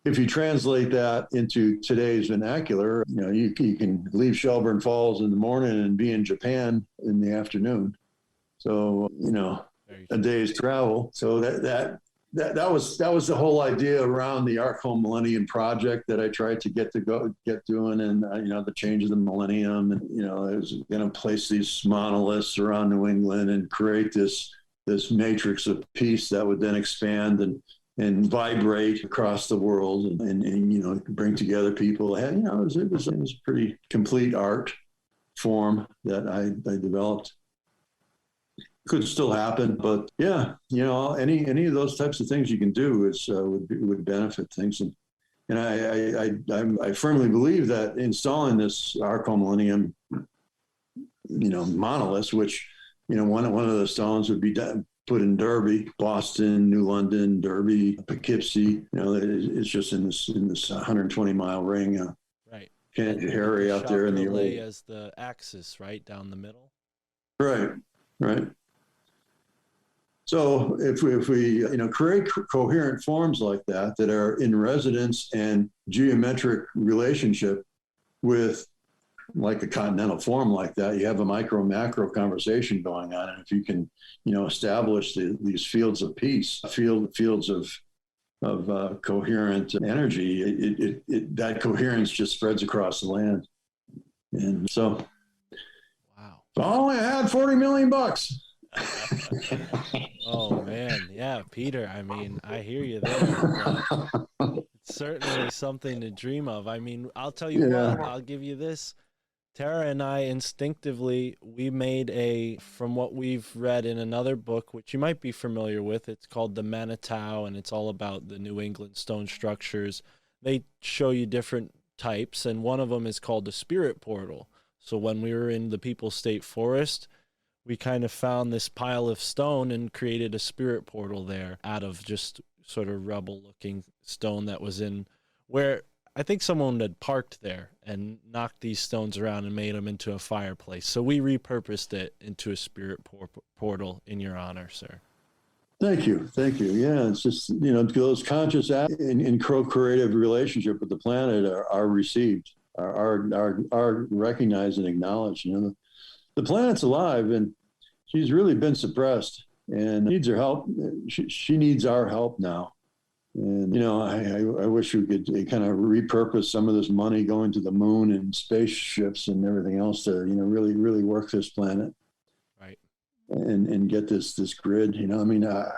D: if you translate that into today's vernacular, you can leave Shelburne Falls in the morning and be in Japan in the afternoon. So, a day's travel. So that was the whole idea around the Arkhom Millennium Project that I tried to get doing, and the change of the millennium, and it was going to place these monoliths around New England and create this matrix of peace that would then expand and vibrate across the world, and bring together people. And it was a pretty complete art form that I developed. Could still happen, but yeah, any of those types of things you can do would benefit things. And I firmly believe that installing this Arkhom Millennium monolith, which one of the stones would be put in Derby, Boston, New London, Derby, Poughkeepsie. It's just in this 120-mile ring.
A: Right.
D: Area out there in the
A: Lei as the axis, right down the middle.
D: Right. So if we create coherent forms like that are in resonance and geometric relationship with like a continental form like that, you have a micro-macro conversation going on. And if you can, establish these fields of peace, fields of coherent energy, that coherence just spreads across the land. And so,
A: wow.
D: If I only had $40 million.
A: Oh man, yeah, Peter, I mean, I hear you there. It's certainly something to dream of. I mean, I'll tell you what, I'll give you this. Tara and I instinctively, we made from what we've read in another book, which you might be familiar with, it's called The Manitou, and it's all about the New England stone structures. They show you different types, and one of them is called the spirit portal. So when we were in the People's State Forest, we kind of found this pile of stone and created a spirit portal there out of just sort of rubble-looking stone that was in where I think someone had parked there and knocked these stones around and made them into a fireplace. So we repurposed it into a spirit portal in your honor, sir.
D: Thank you. Yeah, it's just, those conscious in co-creative relationship with the planet are received, are recognized and acknowledged. The planet's alive, and she's really been suppressed and needs our help. She needs our help now. And, I wish we could kind of repurpose some of this money going to the moon and spaceships and everything else to, really, really work this planet.
A: Right.
D: And get this grid, I don't know.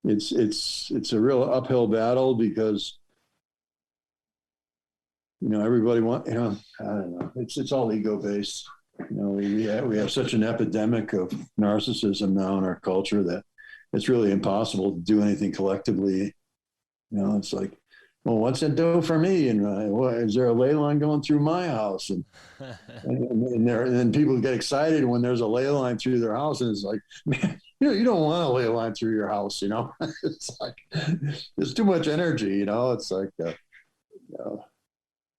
D: It's a real uphill battle because, everybody I don't know. It's all ego based. We have such an epidemic of narcissism now in our culture that it's really impossible to do anything collectively. It's like, well, what's it do for me? And is there a ley line going through my house? And then people get excited when there's a ley line through their house, and it's like, man, you don't want a ley line through your house. It's like there's too much energy. It's like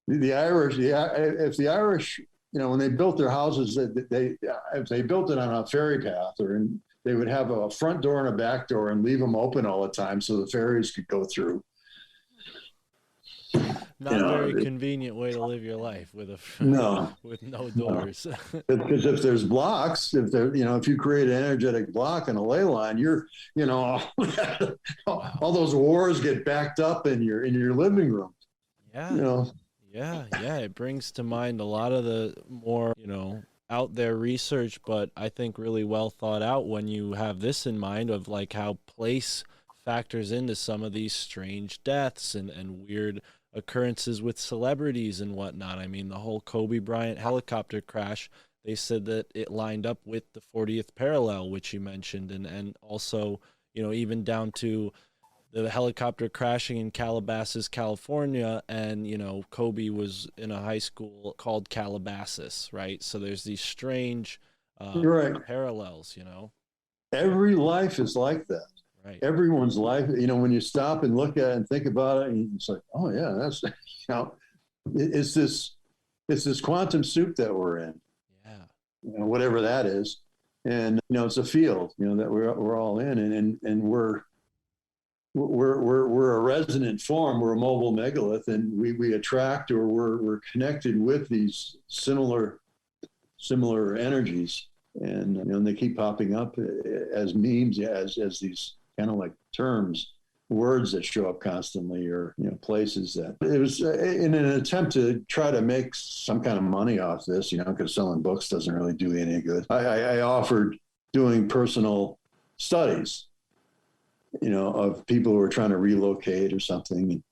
D: the Irish. If the Irish, when they built their houses, if they built it on a ferry path they would have a front door and a back door and leave them open all the time so the ferries could go through.
A: Not a very convenient way to live your life with with no doors.
D: Because if there's blocks, if you create an energetic block in a ley line, all those wars get backed up in your living room.
A: Yeah. Yeah. It brings to mind a lot of the more, out there research, but I think really well thought out when you have this in mind of like how place factors into some of these strange deaths and weird occurrences with celebrities and whatnot. I mean, the whole Kobe Bryant helicopter crash, they said that it lined up with the 40th parallel, which you mentioned, and also, even down to the helicopter crashing in Calabasas, California, and, Kobe was in a high school called Calabasas, right? So there's these strange parallels,
D: Every life is like that.
A: Right.
D: Everyone's life, when you stop and look at it and think about it, it's like, oh yeah, that's, it's this quantum soup that we're in.
A: Yeah.
D: Whatever that is. And, it's a field, that we're all in, and we're, we're a resonant form. We're a mobile megalith, and we attract, or we're connected with these similar energies, and and they keep popping up as memes, as these kind of like terms, words that show up constantly, or places that it was in an attempt to try to make some kind of money off this, because selling books doesn't really do any good. I offered doing personal studies, of people who are trying to relocate or something.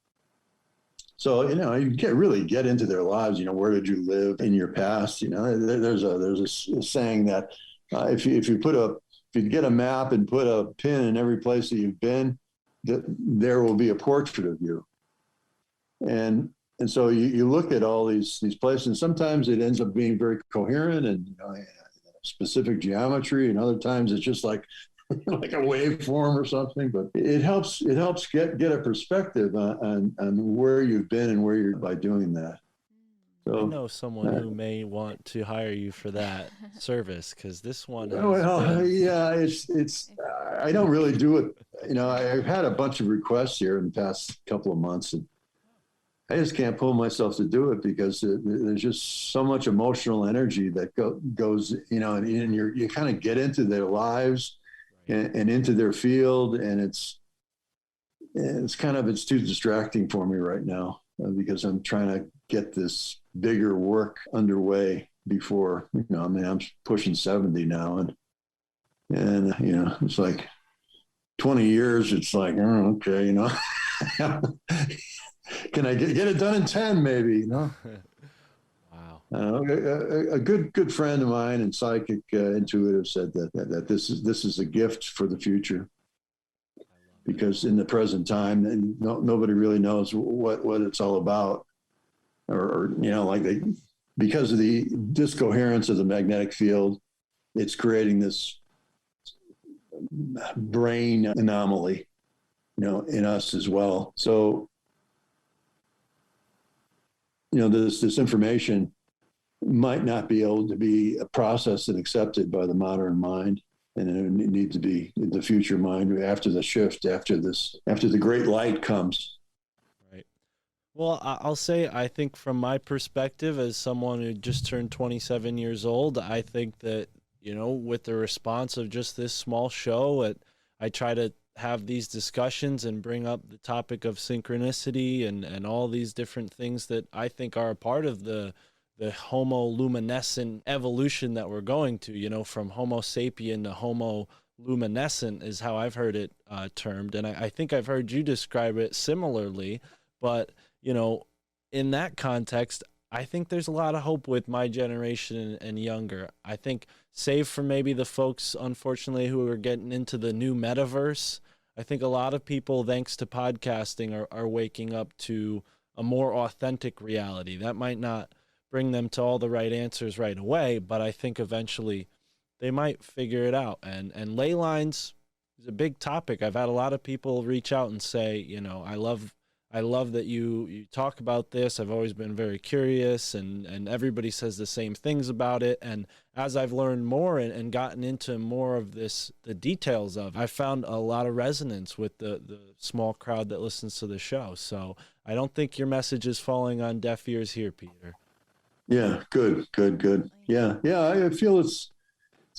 D: So, you can't really get into their lives. Where did you live in your past? There's a saying that if you get a map and put a pin in every place that you've been, that there will be a portrait of you. And so you look at all these places, and sometimes it ends up being very coherent and specific geometry, and other times it's just like like a waveform or something. But it helps get a perspective on where you've been and where you're by doing that. So
A: I know someone who may want to hire you for that service, because this one has
D: it's I don't really do it. I've had a bunch of requests here in the past couple of months, and I just can't pull myself to do it because there's just so much emotional energy that goes, and you kind of get into their lives and into their field, and it's too distracting for me right now, because I'm trying to get this bigger work underway before, I'm pushing 70 now, and it's like 20 years. It's like, oh, okay, can I get it done in 10 maybe,
A: Wow.
D: A good friend of mine and psychic intuitive said that this is a gift for the future, because in the present time, and nobody really knows what it's all about, or because of the discoherence of the magnetic field, it's creating this brain anomaly, in us as well. So, this information might not be able to be processed and accepted by the modern mind, and it needs to be the future mind after the shift, after the great light comes.
A: Right. Well, I'll say, I think from my perspective, as someone who just turned 27 years old, I think that, with the response of just this small show, I try to have these discussions and bring up the topic of synchronicity and all these different things that I think are a part of the homo luminescent evolution that we're going to, from homo sapien to homo luminescent is how I've heard it termed. And I think I've heard you describe it similarly, but, in that context, I think there's a lot of hope with my generation and younger. I think, save for maybe the folks, unfortunately, who are getting into the new metaverse, I think a lot of people, thanks to podcasting, are waking up to a more authentic reality. That might not bring them to all the right answers right away, but I think eventually they might figure it out. And ley lines is a big topic. I've had a lot of people reach out and say, I love that you talk about this. I've always been very curious, and everybody says the same things about it. And as I've learned more and gotten into more of the details of, I found a lot of resonance with the small crowd that listens to the show. So I don't think your message is falling on deaf ears here, Peter.
D: Yeah, good. Yeah, I feel it's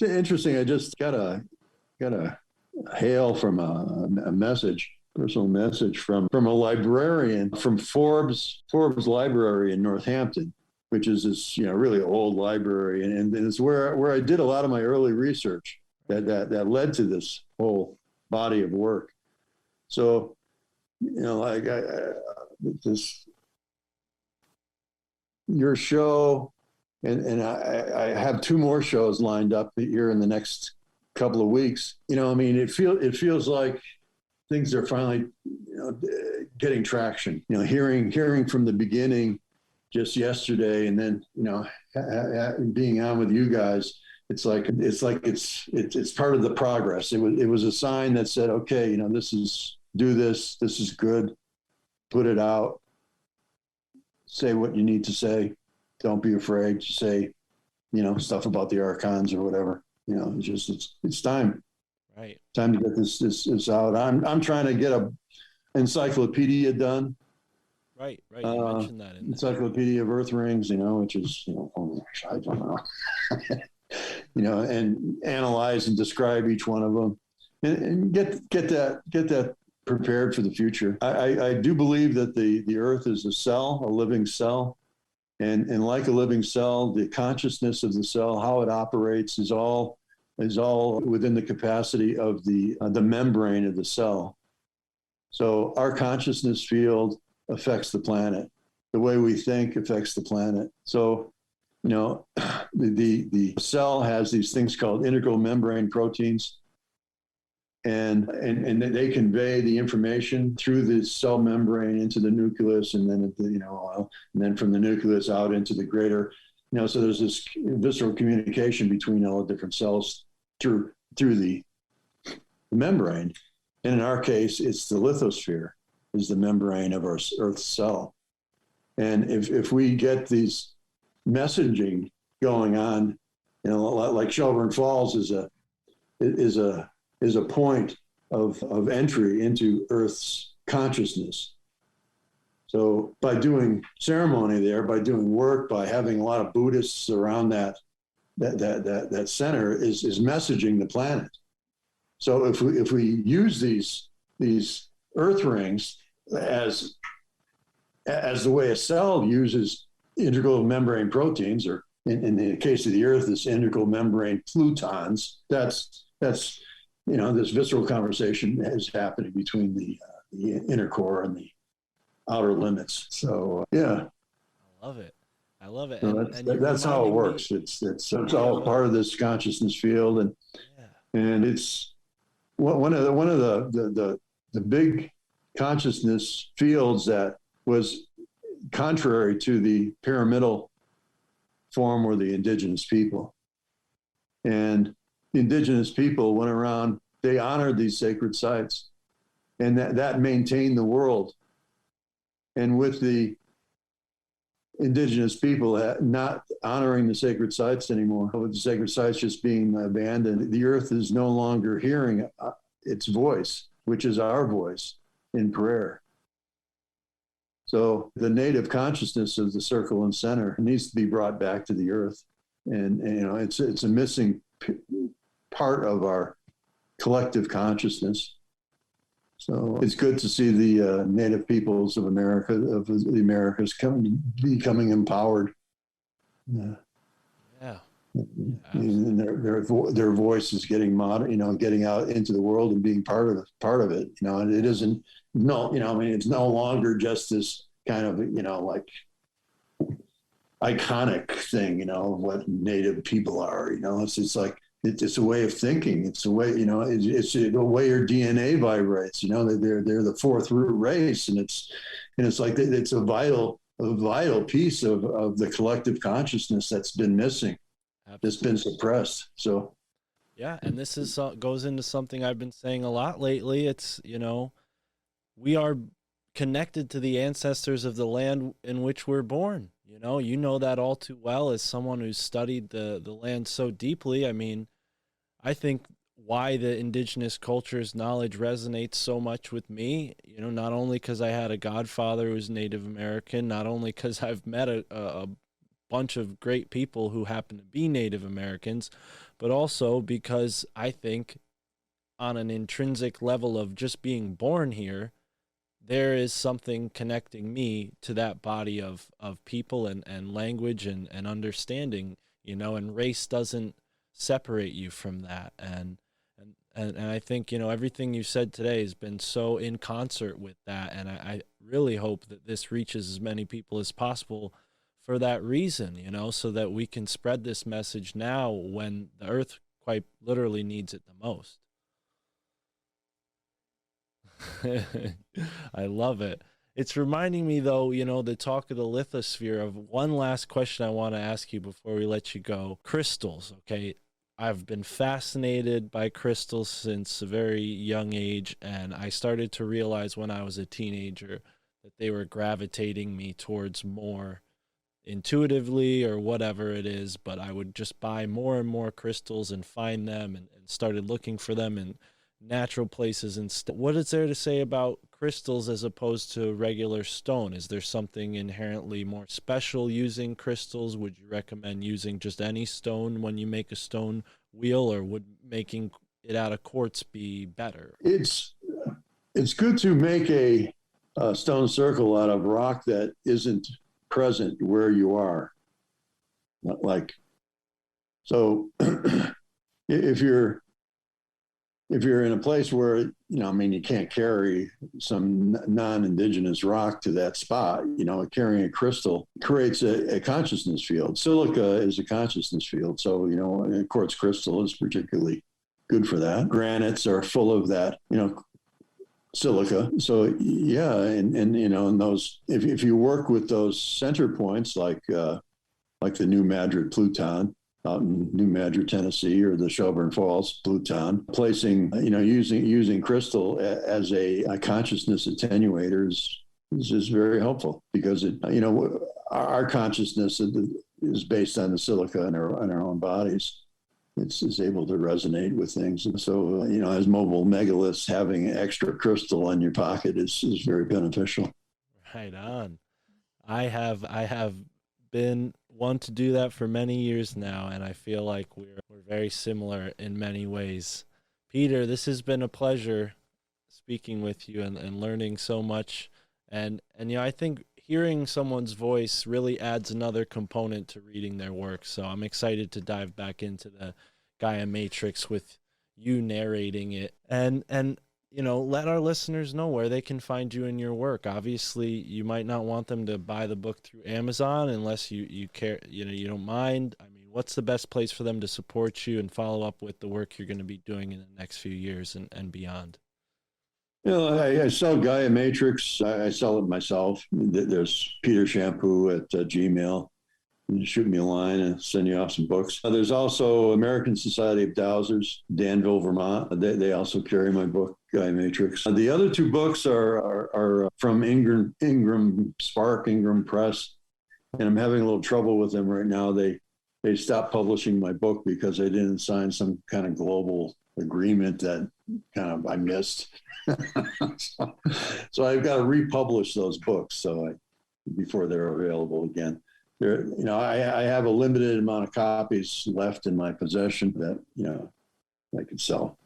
D: interesting. I just got a hail from a message, personal message from a librarian from Forbes Library in Northampton, which is this really old library, and it's where I did a lot of my early research that led to this whole body of work. So this your show, and I have 2 more shows lined up here in the next couple of weeks. It feels like things are finally getting traction. Hearing from the beginning just yesterday, and then being on with you guys, it's part of the progress. It was a sign that said, okay, this is good, put it out. Say what you need to say. Don't be afraid to say, stuff about the archons or whatever. It's time.
A: Right.
D: Time to get this out. I'm trying to get encyclopedia done.
A: Right. You mentioned that in there.
D: Encyclopedia of EarthRings, which is, I don't know, and analyze and describe each one of them, and get that prepared for the future. I do believe that the Earth is a cell, a living cell, and like a living cell, the consciousness of the cell, how it operates, is all within the capacity of the membrane of the cell. So our consciousness field affects the planet. The way we think affects the planet. So, the cell has these things called integral membrane proteins, and they convey the information through the cell membrane into the nucleus, and then and then from the nucleus out into the greater. So there's this visceral communication between all the different cells through the membrane. And in our case, it's the lithosphere is the membrane of our Earth's cell. And if we get these messaging going on, like Shelburne Falls is a point of entry into Earth's consciousness. So by doing ceremony there, by doing work, by having a lot of Buddhists around that center is messaging the planet. So if we use these EarthRings as the way a cell uses integral membrane proteins, or in the case of the Earth, it's integral membrane plutons. That's this visceral conversation is happening between the inner core and the outer limits. So yeah,
A: I love it.
D: So that's how it works. It's all part of this consciousness field, and it's one of the big consciousness fields that was contrary to the pyramidal form were the indigenous people. And the indigenous people went around, they honored these sacred sites, and that maintained the world. And with the indigenous people not honoring the sacred sites anymore, with the sacred sites just being abandoned, the Earth is no longer hearing its voice, which is our voice in prayer. So the native consciousness of the circle and center needs to be brought back to the Earth. And it's a missing part of our collective consciousness. So it's good to see the native peoples of America, of the Americas, becoming empowered. Yeah. And their voice is getting getting out into the world and being part of it. And it isn't it's no longer just this kind of like iconic thing, of what native people are. It's like it's a way of thinking. It's a way, it's a way your DNA vibrates. They're the fourth root race, and it's like it's a vital piece of the collective consciousness that's been missing.
A: Absolutely.
D: That's been suppressed. So
A: yeah, and this is goes into something I've been saying a lot lately. It's we are connected to the ancestors of the land in which we're born. You know that all too well as someone who's studied the land so deeply. I mean, I think why the indigenous culture's knowledge resonates so much with me, not only because I had a godfather who was Native American, not only because I've met a bunch of great people who happen to be Native Americans, but also because I think on an intrinsic level of just being born here, there is something connecting me to that body of people and language and understanding, and race doesn't separate you from that. And I think, everything you said today has been so in concert with that. And I really hope that this reaches as many people as possible for that reason, so that we can spread this message now when the Earth quite literally needs it the most. I love it. It's reminding me, though, the talk of the lithosphere, of one last question I want to ask you before we let you go. Crystals, okay? I've been fascinated by crystals since a very young age, and I started to realize when I was a teenager that they were gravitating me towards more intuitively or whatever it is, but I would just buy more and more crystals and and started looking for them in natural places. And what is there to say about crystals as opposed to regular stone? Is there something inherently more special using crystals? Would you recommend using just any stone when you make a stone wheel, or would making it out of quartz be better?
D: It's good to make a stone circle out of rock that isn't present where you are. Not like, so if you're in a place where, you can't carry some non-indigenous rock to that spot, carrying a crystal creates a consciousness field. Silica is a consciousness field. So, a quartz crystal is particularly good for that. Granites are full of that, silica. So yeah, and those, if you work with those center points, like the New Madrid Pluton out in New Madrid, Tennessee, or the Shelburne Falls Pluton, placing, using crystal as a consciousness attenuator is very helpful, because our consciousness is based on the silica in our own bodies. It's able to resonate with things. And so, as mobile megaliths, having extra crystal in your pocket is very beneficial.
A: Right on. I have been one to do that for many years now, and I feel like we're very similar in many ways. Peter, this has been a pleasure speaking with you and learning so much. And I think hearing someone's voice really adds another component to reading their work. So I'm excited to dive back into the Gaia Matrix with you narrating it, and let our listeners know where they can find you in your work. Obviously, you might not want them to buy the book through Amazon unless you care, you don't mind. I mean, what's the best place for them to support you and follow up with the work you're going to be doing in the next few years and beyond?
D: I sell Gaia Matrix. I sell it myself. There's Peter Shampoo at Gmail. You can shoot me a line and send you off some books. There's also American Society of Dowsers, Danville, Vermont. They also carry my book, Gaia Matrix. The other two books are from Ingram Press, and I'm having a little trouble with them right now. They stopped publishing my book because they didn't sign some kind of global agreement that I missed. So I've got to republish those books before they're available again. I have a limited amount of copies left in my possession that I could sell.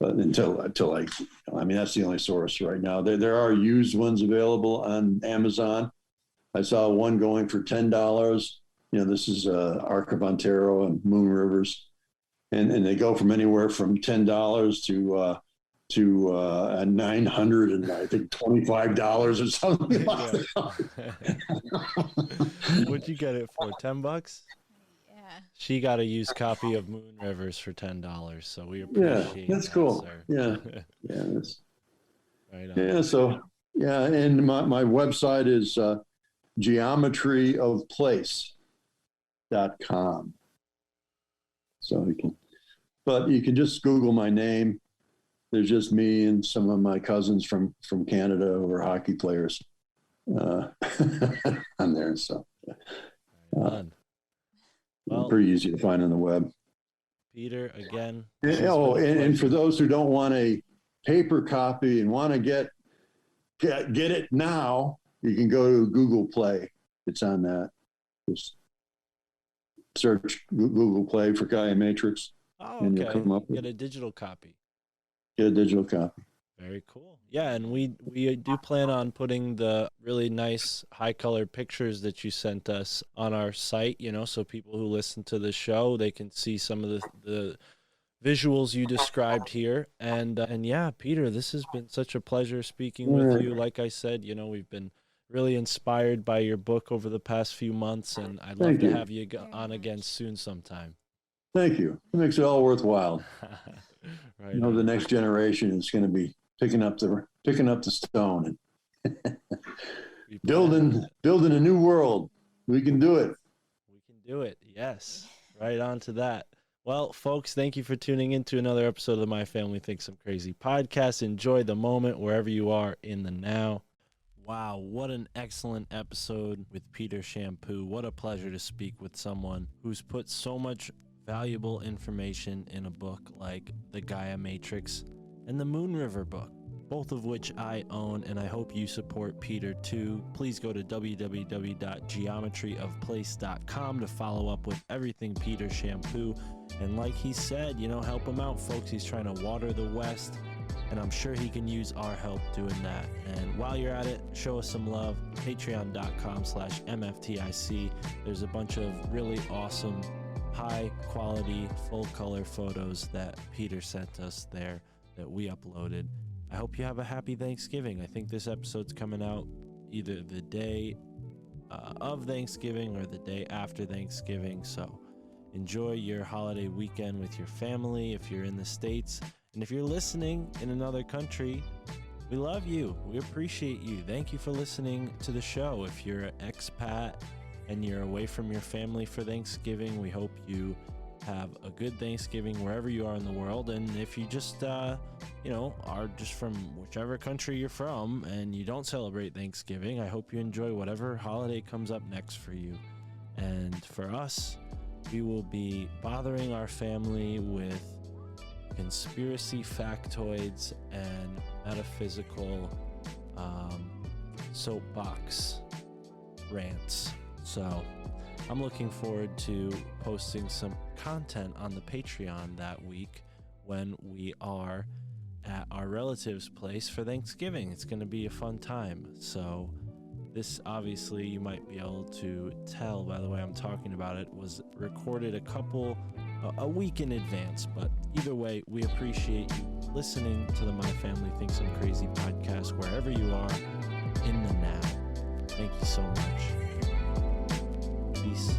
D: But until that's the only source right now. There are used ones available on Amazon. I saw one going for $10. This is Arkhom, Antero, and Moon Rivers, and they go from anywhere from $10 to $900 and I think $25 or something like that.
A: What'd you get it for? $10?
E: Yeah.
A: She got a used copy of Moon Rivers for $10, so we appreciate
D: that's
A: that,
D: cool.
A: sir.
D: Yeah, that's
A: right on.
D: Yeah, so and my website is geometryofplace.com. So you can just Google my name. There's just me and some of my cousins from Canada who are hockey players on there. So
A: Well,
D: pretty easy to find on the web.
A: Peter, again.
D: And for those who don't want a paper copy and want to get it now, you can go to Google Play. It's on that. Just search Google Play for Gaia Matrix.
A: Oh,
D: and
A: okay.
D: you'll come up with
A: Get a digital copy.
D: Get a digital copy.
A: Very cool. Yeah, and we do plan on putting the really nice high-colored pictures that you sent us on our site, so people who listen to the show, they can see some of the visuals you described here. And yeah, Peter, this has been such a pleasure speaking with you. Like I said, we've been really inspired by your book over the past few months, and I'd love to have you on again soon sometime.
D: Thank you. It makes it all worthwhile.
A: Right.
D: The next generation is going to be picking up the stone and building a new world. We can do it.
A: We can do it. Yes. Right on to that. Well, folks, thank you for tuning in to another episode of the My Family Thinks I'm Crazy podcast. Enjoy the moment wherever you are in the now. Wow, what an excellent episode with Peter Shampoo. What a pleasure to speak with someone who's put so much valuable information in a book like the Gaia Matrix and the Moon River book. both of which I own, and I hope you support Peter too. Please go to www.geometryofplace.com to follow up with everything Peter Shampoo. And like he said, help him out, folks. He's trying to water the West, and I'm sure he can use our help doing that. And while you're at it, show us some love. Patreon.com/MFTIC. There's a bunch of really awesome, high quality, full color photos that Peter sent us there that we uploaded. I hope you have a happy Thanksgiving. I think this episode's coming out either the day of Thanksgiving or the day after Thanksgiving. So enjoy your holiday weekend with your family if you're in the States. And if you're listening in another country, we love you. We appreciate you. Thank you for listening to the show. If you're an expat and you're away from your family for Thanksgiving, we hope you have a good Thanksgiving wherever you are in the world. And if you just, are just from whichever country you're from and you don't celebrate Thanksgiving, I hope you enjoy whatever holiday comes up next for you. And for us, we will be bothering our family with conspiracy factoids and metaphysical soapbox rants. So I'm looking forward to posting some content on the Patreon that week when we are at our relative's place for Thanksgiving. It's going to be a fun time. So this, obviously, you might be able to tell by the way I'm talking about it, was recorded a week in advance. But either way, we appreciate you listening to the My Family Thinks I'm Crazy podcast wherever you are in the now. Thank you so much. Peace.